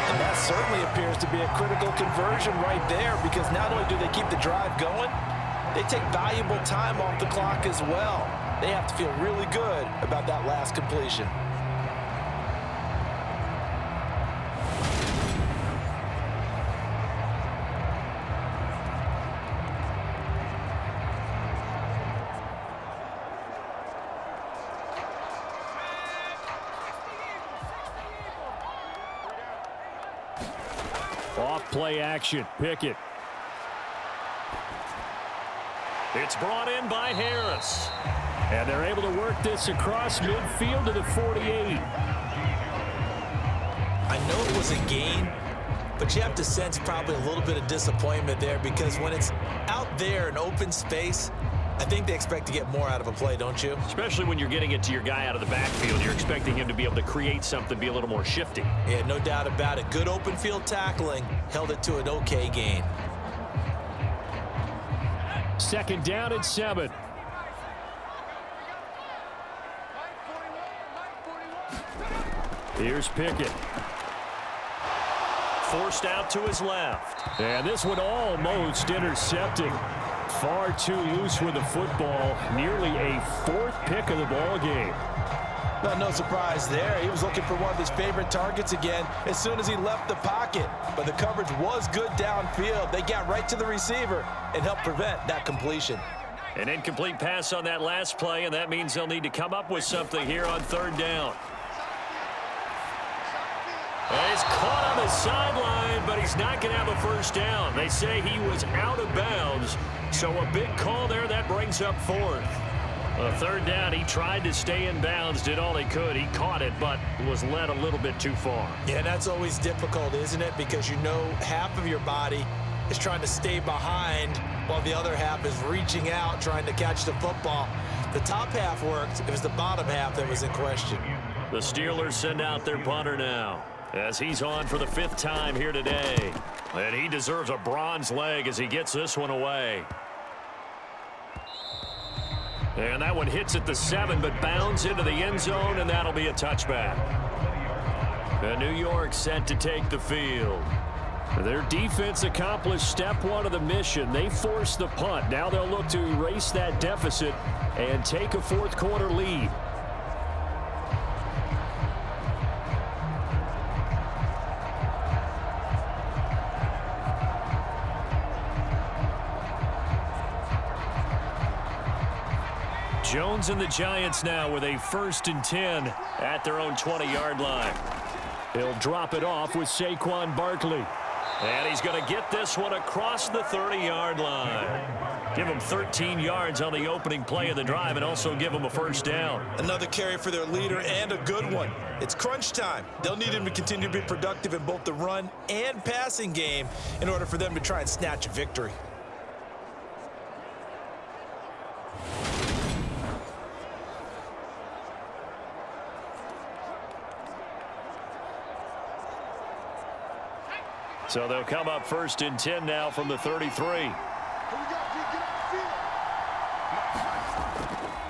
Speaker 3: And that certainly appears to be a critical conversion right there because not only do they keep the drive going, they take valuable time off the clock as well. They have to feel really good about that last completion.
Speaker 2: Off-play action. Pickett. It's brought in by Harris. And they're able to work this across midfield to the 48.
Speaker 3: I know it was a gain, but you have to sense probably a little bit of disappointment there because when it's out there in open space, I think they expect to get more out of a play, don't you?
Speaker 2: Especially when you're getting it to your guy out of the backfield. You're expecting him to be able to create something, be a little more shifty.
Speaker 3: Yeah, no doubt about it. Good open field tackling held it to an okay gain.
Speaker 2: 2nd down and 7. Here's Pickett. Forced out to his left. And this one almost intercepting. Far too loose with the football. Nearly a 4th pick of the ball game.
Speaker 3: Well, no surprise there. He was looking for one of his favorite targets again as soon as he left the pocket. But the coverage was good downfield. They got right to the receiver and helped prevent that completion.
Speaker 2: An incomplete pass on that last play, and that means they'll need to come up with something here on 3rd down. And he's caught on the sideline, but he's not going to have a first down. They say he was out of bounds, so a big call there. That brings up fourth. A third down, he tried to stay in bounds, did all he could. He caught it, but was led a little bit too far.
Speaker 3: Yeah, that's always difficult, isn't it? Because you know half of your body is trying to stay behind while the other half is reaching out, trying to catch the football. The top half worked. It was the bottom half that was in question.
Speaker 2: The Steelers send out their punter now, as he's on for the 5th time here today. And he deserves a bronze leg as he gets this one away. And that one hits at the 7, but bounds into the end zone, and that'll be a touchback. And New York set to take the field. Their defense accomplished step 1 of the mission. They forced the punt. Now they'll look to erase that deficit and take a 4th quarter lead. Jones and the Giants now with a 1st and 10 at their own 20-yard line. He'll drop it off with Saquon Barkley. And he's going to get this one across the 30-yard line. Give him 13 yards on the opening play of the drive and also give him a first down.
Speaker 4: Another carry for their leader and a good one. It's crunch time. They'll need him to continue to be productive in both the run and passing game in order for them to try and snatch a victory.
Speaker 2: So they'll come up 1st and 10 now from the 33.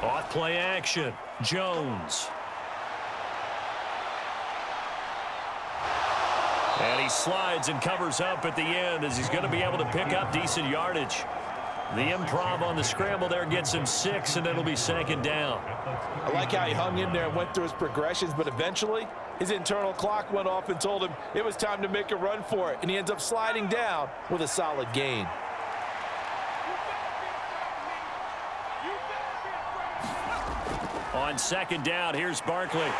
Speaker 2: Off play action. Jones. And he slides and covers up at the end as he's going to be able to pick up decent yardage. The improv on the scramble there gets him 6, and it'll be 2nd down.
Speaker 3: I like how he hung in there and went through his progressions, but eventually his internal clock went off and told him it was time to make a run for it, and he ends up sliding down with a solid gain.
Speaker 2: On 2nd down, here's Barkley.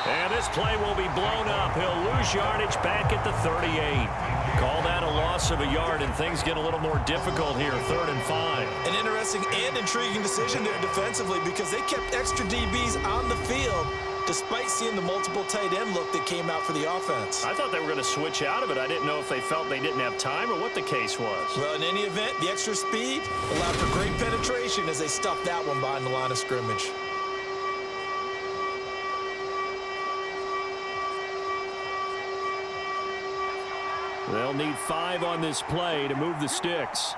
Speaker 2: And this play will be blown up. He'll lose yardage back at the 38. Call that a loss of a yard, and things get a little more difficult here, 3rd and 5.
Speaker 4: An interesting and intriguing decision there defensively because they kept extra DBs on the field despite seeing the multiple tight end look that came out for the offense.
Speaker 2: I thought they were going to switch out of it. I didn't know if they felt they didn't have time or what the case was.
Speaker 4: Well, in any event, the extra speed allowed for great penetration as they stuffed that one behind the line of scrimmage.
Speaker 2: They'll need 5 on this play to move the sticks.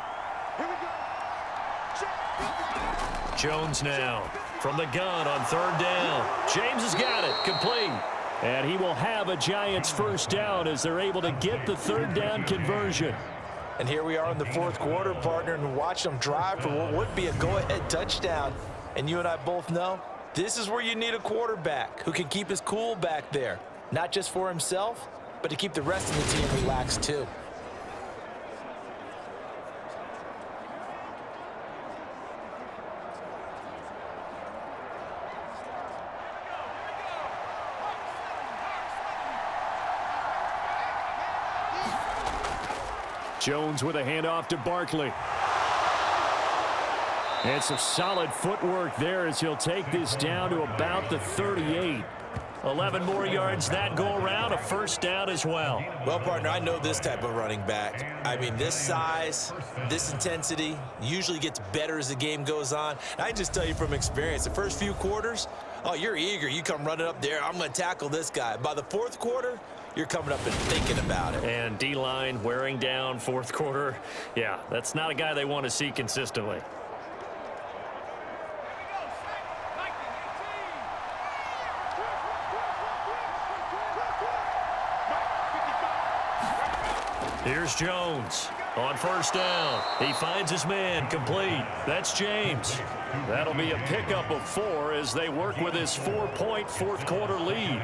Speaker 2: Jones now from the gun on 3rd down. James has got it. Complete. And he will have a Giants first down as they're able to get the 3rd down conversion.
Speaker 3: And here we are in the 4th quarter, partner, and watch them drive for what would be a go-ahead touchdown. And you and I both know this is where you need a quarterback who can keep his cool back there, not just for himself, but to keep the rest of the team relaxed too.
Speaker 2: Jones with a handoff to Barkley. And some solid footwork there as he'll take this down to about the 38. 11 more yards that go around, a first down as well.
Speaker 3: Well, partner, I know this type of running back. I mean, this size, this intensity usually gets better as the game goes on. And I just tell you from experience, the first few quarters, oh, you're eager. You come running up there, I'm going to tackle this guy. By the 4th quarter, you're coming up and thinking about it.
Speaker 2: And D-line wearing down 4th quarter. Yeah, that's not a guy they want to see consistently. Here's Jones on 1st down. He finds his man, complete. That's James. That'll be a pickup of 4 as they work with his 4-point 4th quarter lead.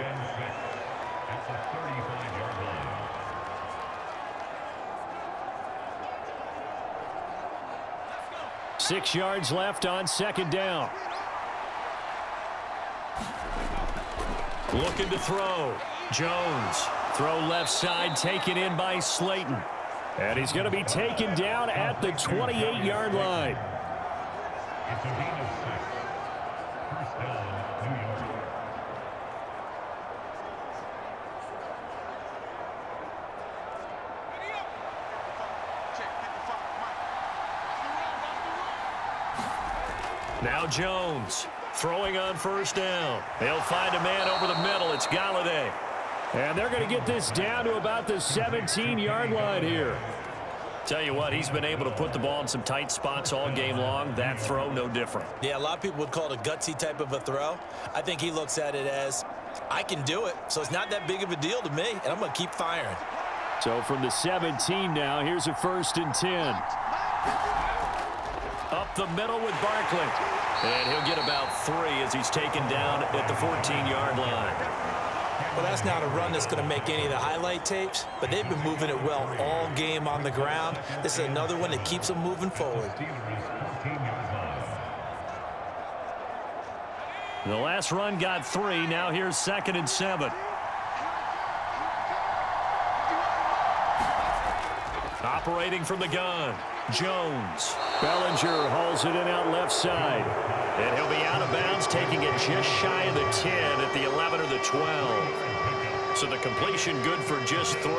Speaker 2: 6 yards left on 2nd down. Looking to throw. Jones Throw left side, taken in by Slayton. And he's going to be taken down at the 28-yard line.
Speaker 5: It's a gain of 6. First down, New York.
Speaker 2: Now Jones throwing on first down. They'll find a man over the middle. It's Galladay. And they're going to get this down to about the 17-yard line here. Tell you what, he's been able to put the ball in some tight spots all game long. That throw, no different.
Speaker 3: Yeah, a lot of people would call it a gutsy type of a throw. I think he looks at it as, I can do it, so it's not that big of a deal to me, and I'm going to keep firing.
Speaker 2: So from the 17 now, here's a 1st and 10. Up the middle with Barkley. And he'll get about 3 as he's taken down at the 14-yard line.
Speaker 3: Well, that's not a run that's going to make any of the highlight tapes, but they've been moving it well all game on the ground. This is another one that keeps them moving forward.
Speaker 2: The last run got 3. Now here's 2nd and 7. Operating from the gun, Jones. Bellinger hauls it in out left side. And he'll be out of bounds, taking it just shy of the 10 at the 11 or the 12. So the completion good for just 3.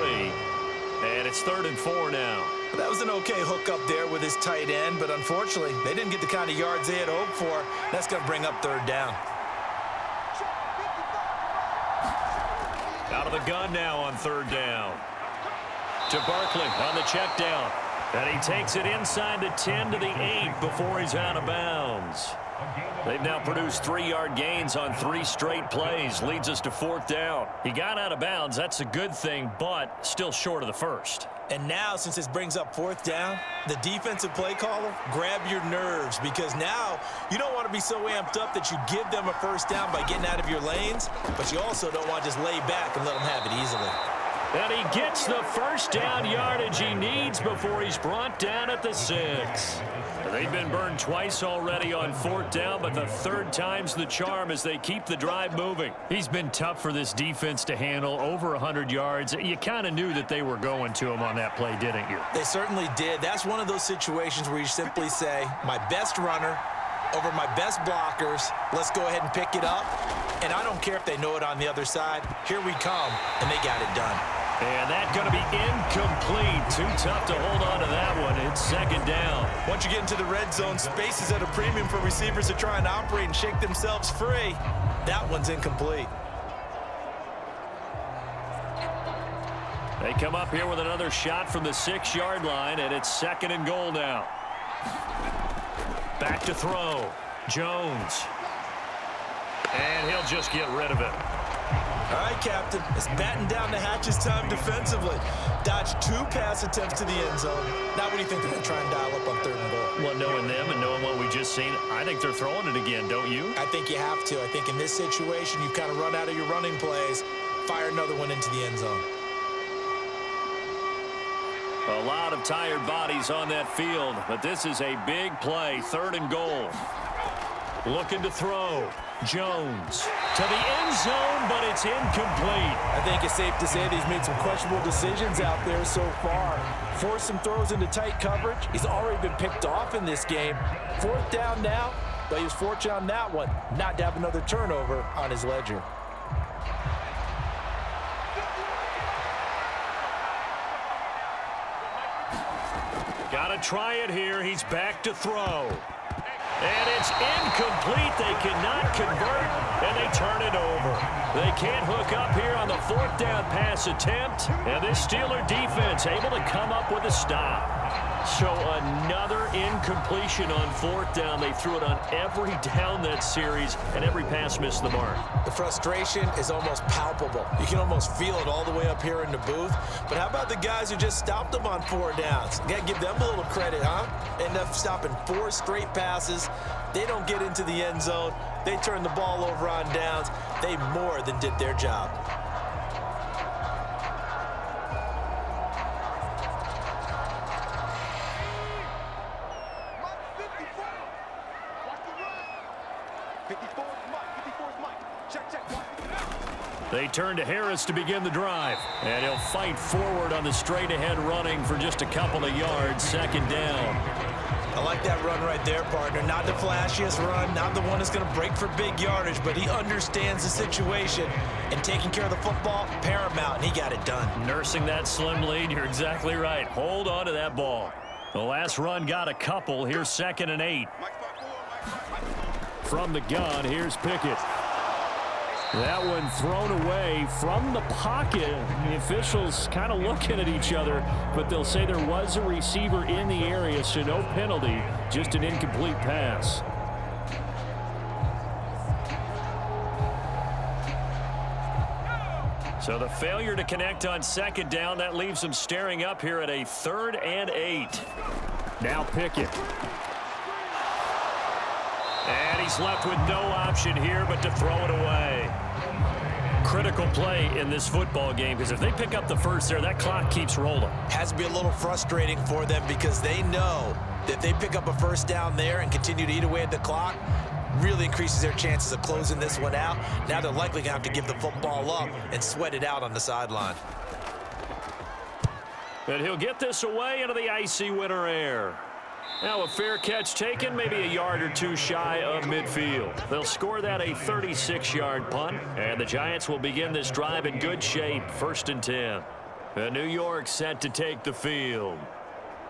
Speaker 2: And it's 3rd and 4 now.
Speaker 3: That was an okay hook up there with his tight end, but unfortunately, they didn't get the kind of yards they had hoped for. That's going to bring up 3rd down.
Speaker 2: Out of the gun now on 3rd down. To Barkley on the check down. And he takes it inside the 10 to the 8 before he's out of bounds. They've now produced 3-yard gains on 3 straight plays. Leads us to 4th down. He got out of bounds. That's a good thing, but still short of the 1st.
Speaker 3: And now, since this brings up 4th down, the defensive play caller, grab your nerves, because now you don't want to be so amped up that you give them a 1st down by getting out of your lanes, but you also don't want to just lay back and let them have it easily.
Speaker 2: And he gets the 1st down yardage he needs before he's brought down at the 6. They've been burned twice already on 4th down, but the 3rd time's the charm as they keep the drive moving. He's been tough for this defense to handle, over 100 yards. You kind of knew that they were going to him on that play, didn't you?
Speaker 3: They certainly did. That's one of those situations where you simply say, my best runner over my best blockers. Let's go ahead and pick it up. And I don't care if they know it on the other side. Here we come, and they got it done.
Speaker 2: And that's going to be incomplete. Too tough to hold on to that one. It's 2nd down.
Speaker 3: Once you get into the red zone, space is at a premium for receivers to try and operate and shake themselves free. That one's incomplete.
Speaker 2: They come up here with another shot from the 6-yard line, and it's 2nd and goal now. Back to throw. Jones. And he'll just get rid of it.
Speaker 3: All right, Captain. It's batten down the hatches time defensively. Dodged 2 pass attempts to the end zone. Now what do you think they're going to try and dial up on 3rd and goal?
Speaker 2: Well, knowing them and knowing what we just seen, I think they're throwing it again, don't you?
Speaker 3: I think you have to. I think in this situation, you've kind of run out of your running plays. Fire another one into the end zone.
Speaker 2: A lot of tired bodies on that field, but this is a big play. 3rd and goal. Looking to throw. Jones to the end zone, but it's incomplete.
Speaker 3: I think it's safe to say that he's made some questionable decisions out there so far. Forced some throws into tight coverage. He's already been picked off in this game. 4th down now, but he was fortunate on that one not to have another turnover on his ledger.
Speaker 2: Got to try it here. He's back to throw. And it's incomplete. They cannot convert, and they turn it over. They can't hook up here on the 4th down pass attempt, and this Steeler defense able to come up with a stop. So another incompletion on 4th down. They threw it on every down that series, and every pass missed the mark.
Speaker 3: The frustration is almost palpable. You can almost feel it all the way up here in the booth. But how about the guys who just stopped them on 4 downs? Got to give them a little credit, huh? End up stopping 4 straight passes. They don't get into the end zone. They turn the ball over on downs. They more than did their job.
Speaker 2: They turn to Harris to begin the drive. And he'll fight forward on the straight-ahead running for just a couple of yards. Second down.
Speaker 3: I like that run right there, partner. Not the flashiest run, not the one that's going to break for big yardage, but he understands the situation, and taking care of the football, paramount, and he got it done.
Speaker 2: Nursing that slim lead, you're exactly right. Hold on to that ball. The last run got a couple. Here's 2nd and 8. From the gun, here's Pickett. That one thrown away from the pocket. The officials kind of looking at each other, but they'll say there was a receiver in the area, so no penalty, just an incomplete pass. So the failure to connect on 2nd down, that leaves them staring up here at a 3rd and 8. Now Pickett. And he's left with no option here but to throw it away. Critical play in this football game, because if they pick up the first there, that clock keeps rolling.
Speaker 3: Has to be a little frustrating for them because they know that if they pick up a first down there and continue to eat away at the clock, really increases their chances of closing this one out. Now they're likely going to have to give the football up and sweat it out on the sideline.
Speaker 2: And he'll get this away into the icy winter air. Now a fair catch taken, maybe a yard or two shy of midfield. They'll score that a 36-yard punt, and the Giants will begin this drive in good shape, 1st and 10. And New York set to take the field.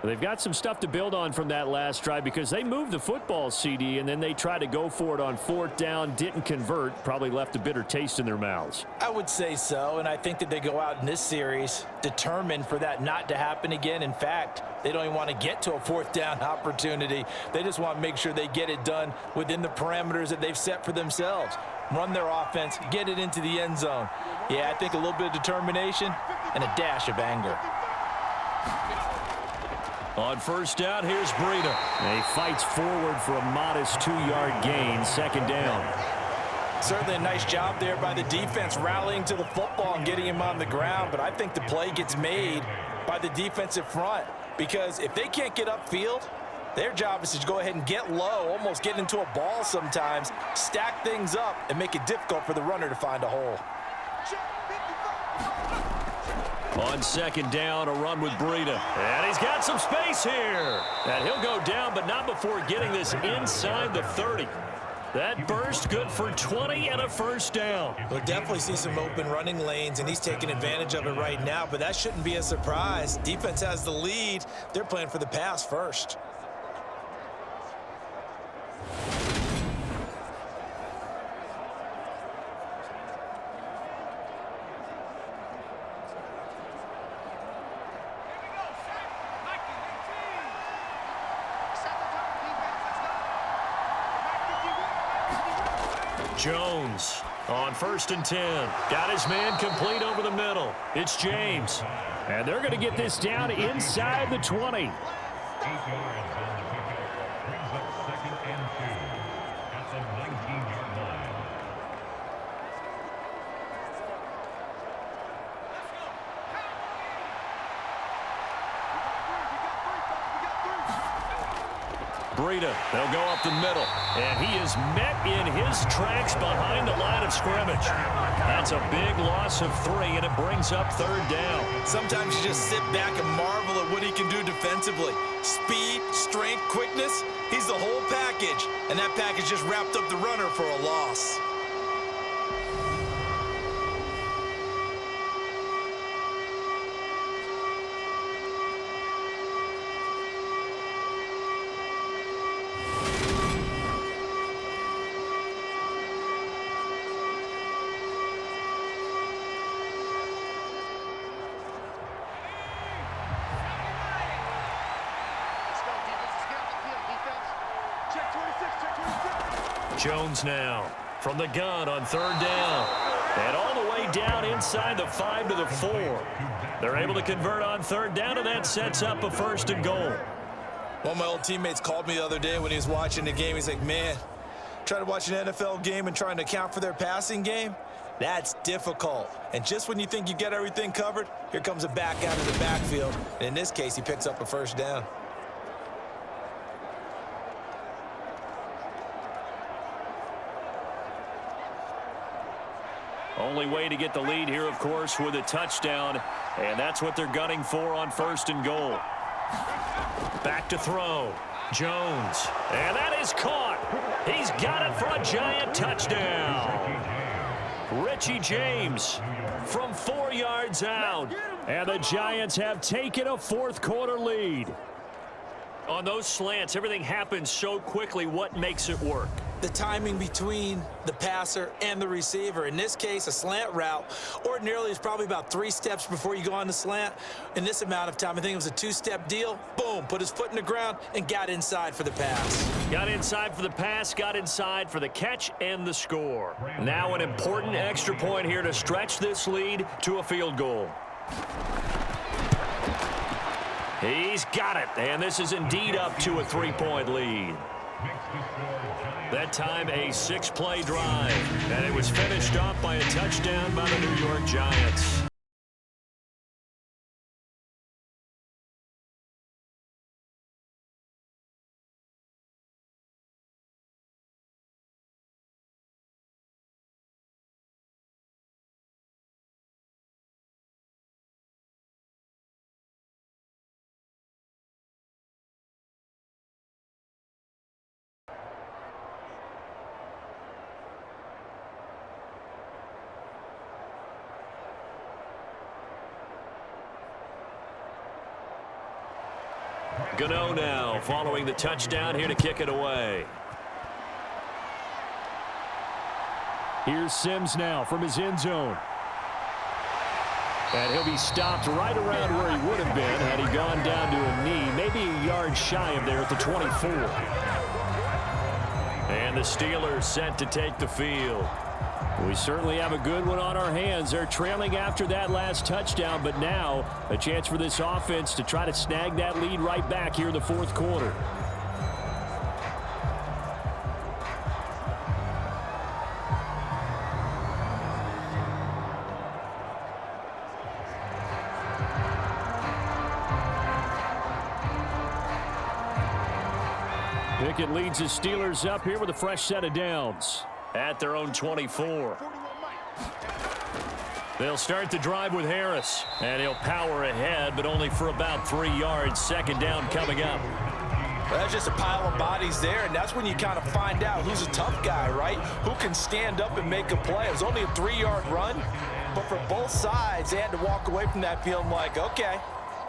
Speaker 2: They've got some stuff to build on from that last drive because they moved the football, CD, and then they tried to go for it on 4th down, didn't convert, probably left a bitter taste in their mouths.
Speaker 3: I would say so, and I think that they go out in this series determined for that not to happen again. In fact, they don't even want to get to a 4th down opportunity. They just want to make sure they get it done within the parameters that they've set for themselves. Run their offense, get it into the end zone. Yeah, I think a little bit of determination and a dash of anger.
Speaker 2: On 1st down, here's Breida. And he fights forward for a modest 2-yard gain, 2nd down.
Speaker 3: Certainly a nice job there by the defense rallying to the football and getting him on the ground, but I think the play gets made by the defensive front because if they can't get upfield, their job is to go ahead and get low, almost get into a ball sometimes, stack things up, and make it difficult for the runner to find a hole.
Speaker 2: On 2nd down, a run with Breida. And he's got some space here. And he'll go down, but not before getting this inside the 30. That burst good for 20 and a 1st down.
Speaker 3: We'll definitely see some open running lanes, and he's taking advantage of it right now, but that shouldn't be a surprise. Defense has the lead. They're playing for the pass first.
Speaker 2: Jones on 1st and 10. Got his man complete over the middle. It's James. And they're going to get this down inside the 20.
Speaker 5: 8 yards on the pickup. Brings up 2nd and 2 at the 19-yard line.
Speaker 2: Breida, they'll go up the middle. And he is met in his tracks behind the line of scrimmage. That's a big loss of 3, and it brings up 3rd down.
Speaker 3: Sometimes you just sit back and marvel at what he can do defensively. Speed, strength, quickness, he's the whole package. And that package just wrapped up the runner for a loss.
Speaker 2: Jones now from the gun on 3rd down. And all the way down inside the 5 to the 4. They're able to convert on 3rd down, and that sets up a 1st and goal.
Speaker 3: One of my old teammates called me the other day when he was watching the game. He's like, man, trying to watch an NFL game and trying to account for their passing game, that's difficult. And just when you think you get everything covered, here comes a back out of the backfield. And in this case, he picks up a 1st down.
Speaker 2: Only way to get the lead here, of course, with a touchdown, and that's what they're gunning for on 1st and goal. Back to throw. Jones, and that is caught. He's got it for a Giant touchdown. Richie James from 4 yards out, and the Giants have taken a 4th quarter lead. On those slants, everything happens so quickly. What makes it work?
Speaker 3: The timing between the passer and the receiver. In this case, a slant route ordinarily is probably about 3 steps before you go on the slant. In this amount of time, I think it was a 2-step deal. Boom, put his foot in the ground and got inside for the pass.
Speaker 2: Got inside for the pass, got inside for the catch and the score. Now an important extra point here to stretch this lead to a field goal. He's got it, and this is indeed up to a 3-point lead. That time a 6-play drive, and it was finished off by a touchdown by the New York Giants. Gano now following the touchdown here to kick it away. Here's Sims now from his end zone. And he'll be stopped right around where he would have been had he gone down to a knee, maybe a yard shy of there at the 24. And the Steelers set to take the field. We certainly have a good one on our hands. They're trailing after that last touchdown, but now a chance for this offense to try to snag that lead right back here in the 4th quarter. Pickett leads his Steelers up here with a fresh set of downs at their own 24. They'll start the drive with Harris, and he'll power ahead, but only for about 3 yards. 2nd down coming up.
Speaker 3: Well, that's just a pile of bodies there, and that's when you kind of find out who's a tough guy, right? Who can stand up and make a play. It was only a 3-yard run, but for both sides, they had to walk away from that feeling like, okay,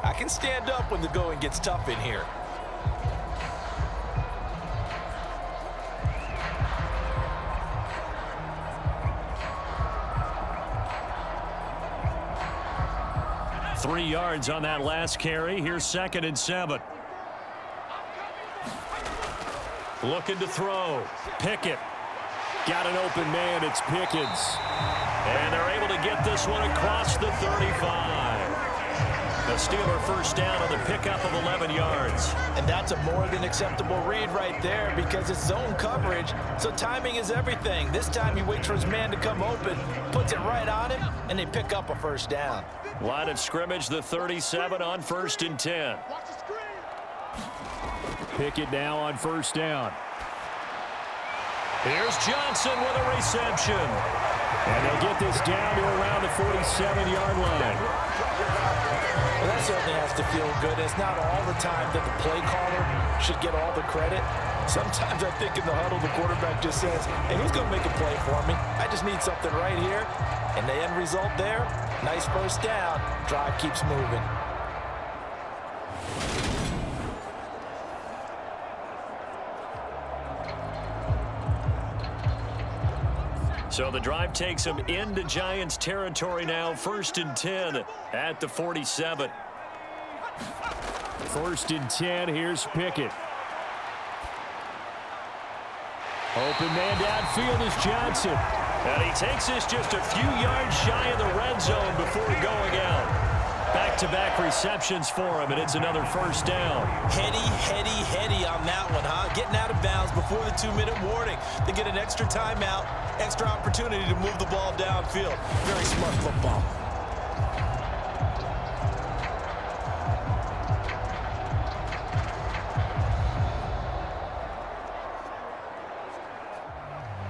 Speaker 3: I can stand up when the going gets tough in here.
Speaker 2: Three yards on that last carry. Here's 2nd and 7. Looking to throw. Pickett. Got an open man. It's Pickens. And they're able to get this one across the 35. The Steeler 1st down on the pickup of 11 yards.
Speaker 3: And that's a more than acceptable read right there because it's zone coverage, so timing is everything. This time he waits for his man to come open, puts it right on him, and they pick up a 1st down.
Speaker 2: Line of scrimmage, the 37 on 1st and 10. Pickett now on 1st down. Here's Johnson with a reception. And they'll get this down to around the 47-yard line.
Speaker 3: Well, that certainly has to feel good. It's not all the time that the play caller should get all the credit. Sometimes I think in the huddle, the quarterback just says, hey, who's going to make a play for me? I just need something right here. And the end result there, nice 1st down. Drive keeps moving.
Speaker 2: So the drive takes them into Giants territory now. 1st and 10 at the 47. 1st and 10. Here's Pickett. Open man downfield is Johnson. And he takes this just a few yards shy of the red zone before going out. Back-to-back receptions for him, and it's another 1st down.
Speaker 3: Heady on that one, huh? Getting out of bounds before the 2-minute warning. They get an extra timeout, extra opportunity to move the ball downfield. Very smart football.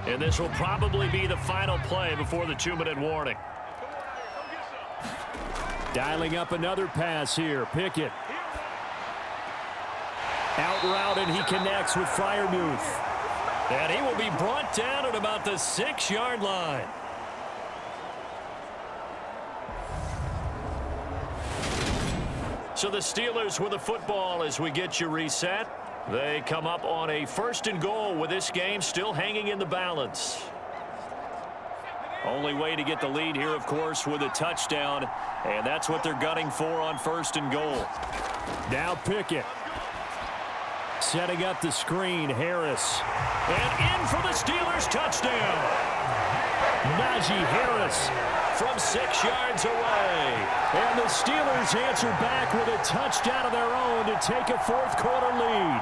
Speaker 2: In And this will probably be the final play before the 2-minute warning. Dialing up another pass here. Pickett. Out route, and he connects with Freiermuth. And he will be brought down at about the 6-yard line. So the Steelers with the football as we get you reset. They come up on a 1st and goal with this game still hanging in the balance. Only way to get the lead here, of course, with a touchdown. And that's what they're gunning for on 1st and goal. Now Pickett. Setting up the screen, Harris. And in for the Steelers touchdown. Najee Harris from 6 yards away. And the Steelers answer back with a touchdown of their own to take a 4th quarter lead.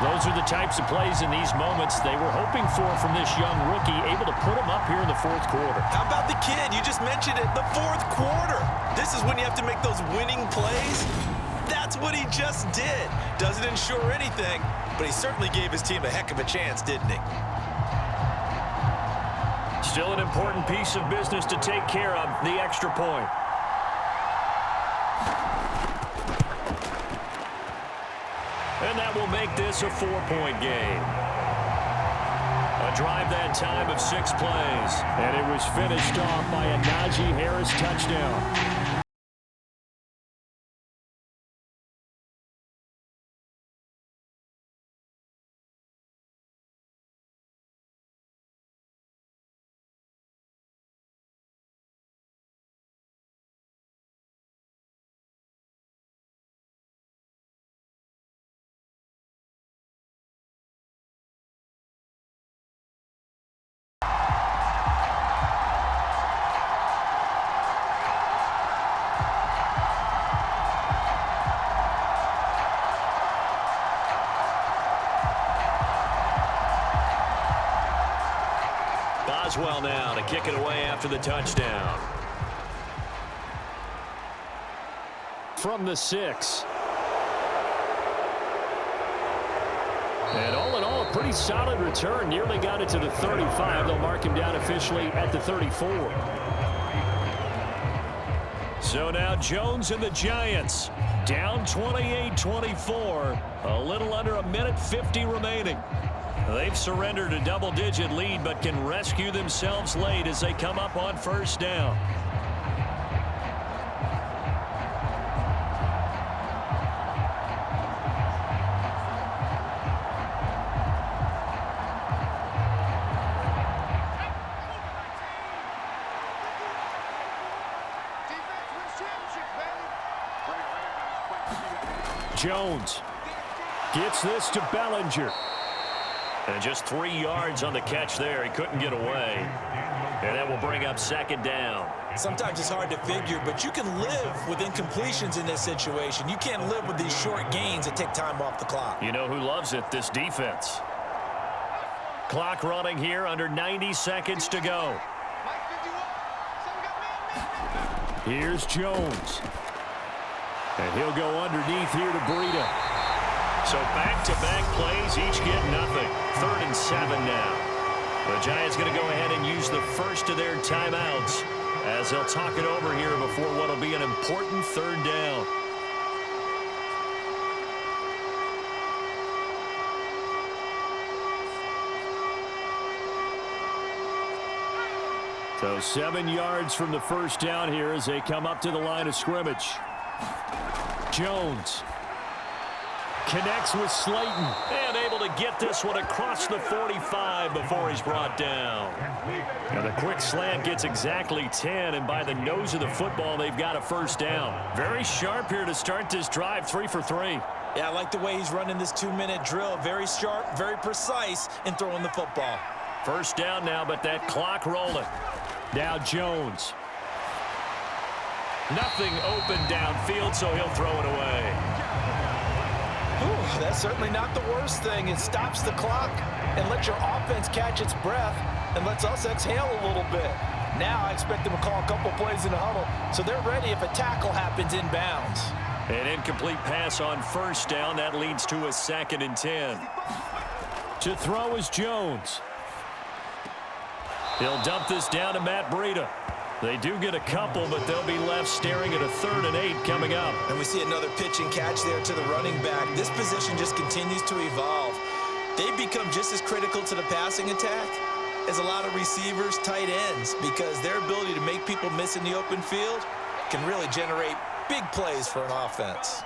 Speaker 2: Those are the types of plays in these moments they were hoping for from this young rookie, able to put him up here in the 4th quarter.
Speaker 4: How about the kid? You just mentioned it, the 4th quarter. This is when you have to make those winning plays. That's what he just did. Doesn't ensure anything, but he certainly gave his team a heck of a chance, didn't he?
Speaker 2: Still an important piece of business to take care of, the extra point. And that will make this a 4-point game. A drive that time of 6 plays. And it was finished off by a Najee Harris touchdown. Boswell now to kick it away after the touchdown. From the 6. And all in all, a pretty solid return. Nearly got it to the 35. They'll mark him down officially at the 34. So now Jones and the Giants down 28-24. A little under a minute 50 remaining. They've surrendered a double-digit lead, but can rescue themselves late as they come up on 1st down. Jones gets this to Bellinger. And just 3 yards on the catch there. He couldn't get away. And that will bring up 2nd down.
Speaker 3: Sometimes it's hard to figure, but you can live with incompletions in this situation. You can't live with these short gains that take time off the clock.
Speaker 2: You know who loves it? This defense. Clock running here, under 90 seconds to go. Here's Jones. And he'll go underneath here to Breida. So back-to-back plays, each get nothing. 3rd and 7 now. The Giants going to go ahead and use the first of their timeouts as they'll talk it over here before what will be an important 3rd down. So 7 yards from the 1st down here as they come up to the line of scrimmage. Jones connects with Slayton and able to get this one across the 45 before he's brought down. Now the quick slant gets exactly 10, and by the nose of the football, they've got a 1st down. Very sharp here to start this drive, 3 for 3.
Speaker 3: Yeah, I like the way he's running this 2-minute drill. Very sharp, very precise in throwing the football.
Speaker 2: 1st down now, but that clock rolling. Now Jones. Nothing open downfield, so he'll throw it away.
Speaker 3: Ooh, that's certainly not the worst thing. It stops the clock and lets your offense catch its breath and lets us exhale a little bit. Now I expect them to call a couple plays in the huddle, so they're ready if a tackle happens inbounds.
Speaker 2: An incomplete pass on 1st down. That leads to a 2nd and 10. To throw is Jones. He'll dump this down to Matt Breida. They do get a couple, but they'll be left staring at a 3rd and 8 coming up.
Speaker 3: And we see another pitch and catch there to the running back. This position just continues to evolve. They become just as critical to the passing attack as a lot of receivers, tight ends, because their ability to make people miss in the open field can really generate big plays for an offense.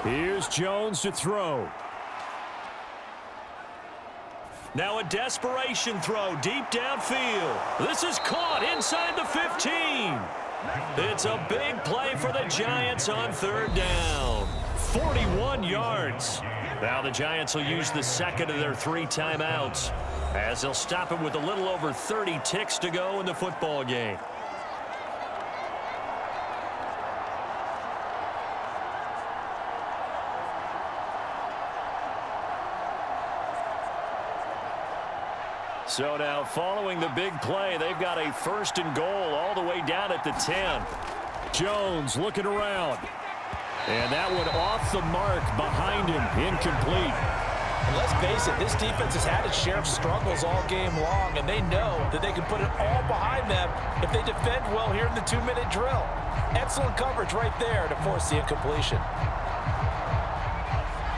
Speaker 2: Here's Jones to throw. Now a desperation throw deep downfield. This is caught inside the 15. It's a big play for the Giants on 3rd down. 41 yards. Now the Giants will use the second of their 3 timeouts as they'll stop it with a little over 30 ticks to go in the football game. So now following the big play, they've got a 1st and goal all the way down at the 10. Jones looking around. And that one off the mark behind him, incomplete.
Speaker 3: And let's face it, this defense has had its share of struggles all game long, and they know that they can put it all behind them if they defend well here in the 2-minute drill. Excellent coverage right there to force the incompletion.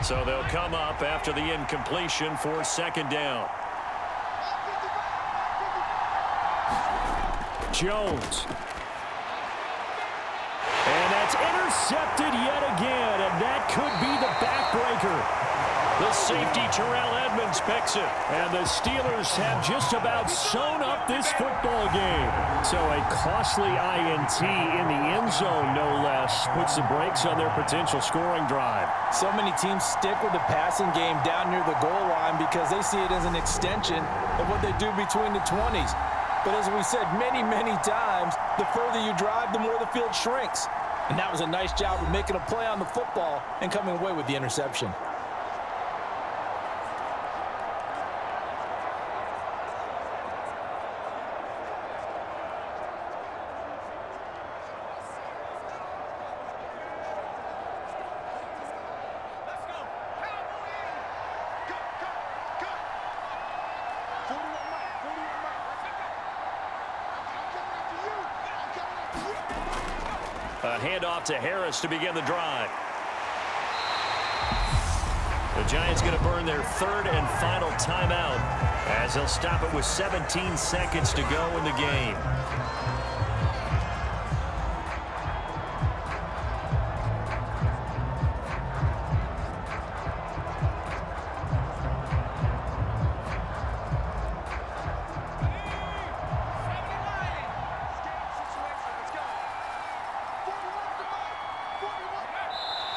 Speaker 2: So they'll come up after the incompletion for 2nd down. Jones. And that's intercepted yet again, and that could be the backbreaker. The safety, Terrell Edmonds, picks it. And the Steelers have just about sewn up this football game. So a costly INT in the end zone, no less, puts the brakes on their potential scoring drive.
Speaker 3: So many teams stick with the passing game down near the goal line because they see it as an extension of what they do between the 20s. But as we said many, many times, the further you drive, the more the field shrinks. And that was a nice job of making a play on the football and coming away with the interception.
Speaker 2: A handoff to Harris to begin the drive. The Giants going to burn their 3rd and final timeout as they'll stop it with 17 seconds to go in the game.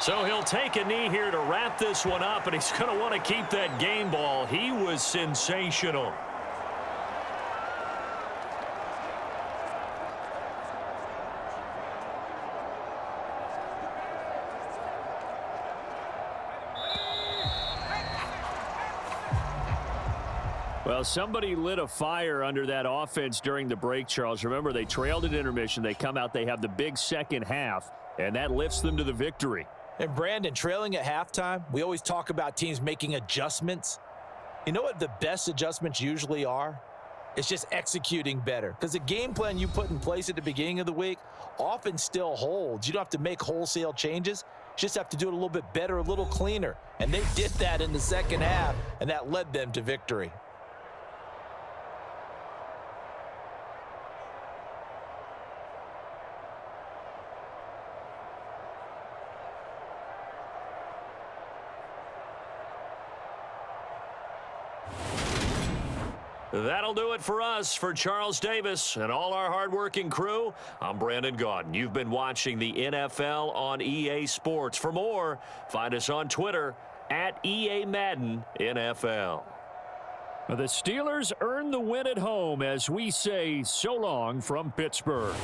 Speaker 2: So he'll take a knee here to wrap this one up, and he's going to want to keep that game ball. He was sensational. Well, somebody lit a fire under that offense during the break, Charles. Remember, they trailed at intermission. They come out, they have the big second half, and that lifts them to the victory.
Speaker 3: And Brandon, trailing at halftime, we always talk about teams making adjustments. You know what the best adjustments usually are? It's just executing better. Because the game plan you put in place at the beginning of the week often still holds. You don't have to make wholesale changes. You just have to do it a little bit better, a little cleaner. And they did that in the second half, and that led them to victory.
Speaker 2: That'll do it for us. For Charles Davis and all our hardworking crew, I'm Brandon Gaudin. You've been watching the NFL on EA Sports. For more, find us on Twitter at EA Madden NFL. The Steelers earn the win at home as we say so long from Pittsburgh.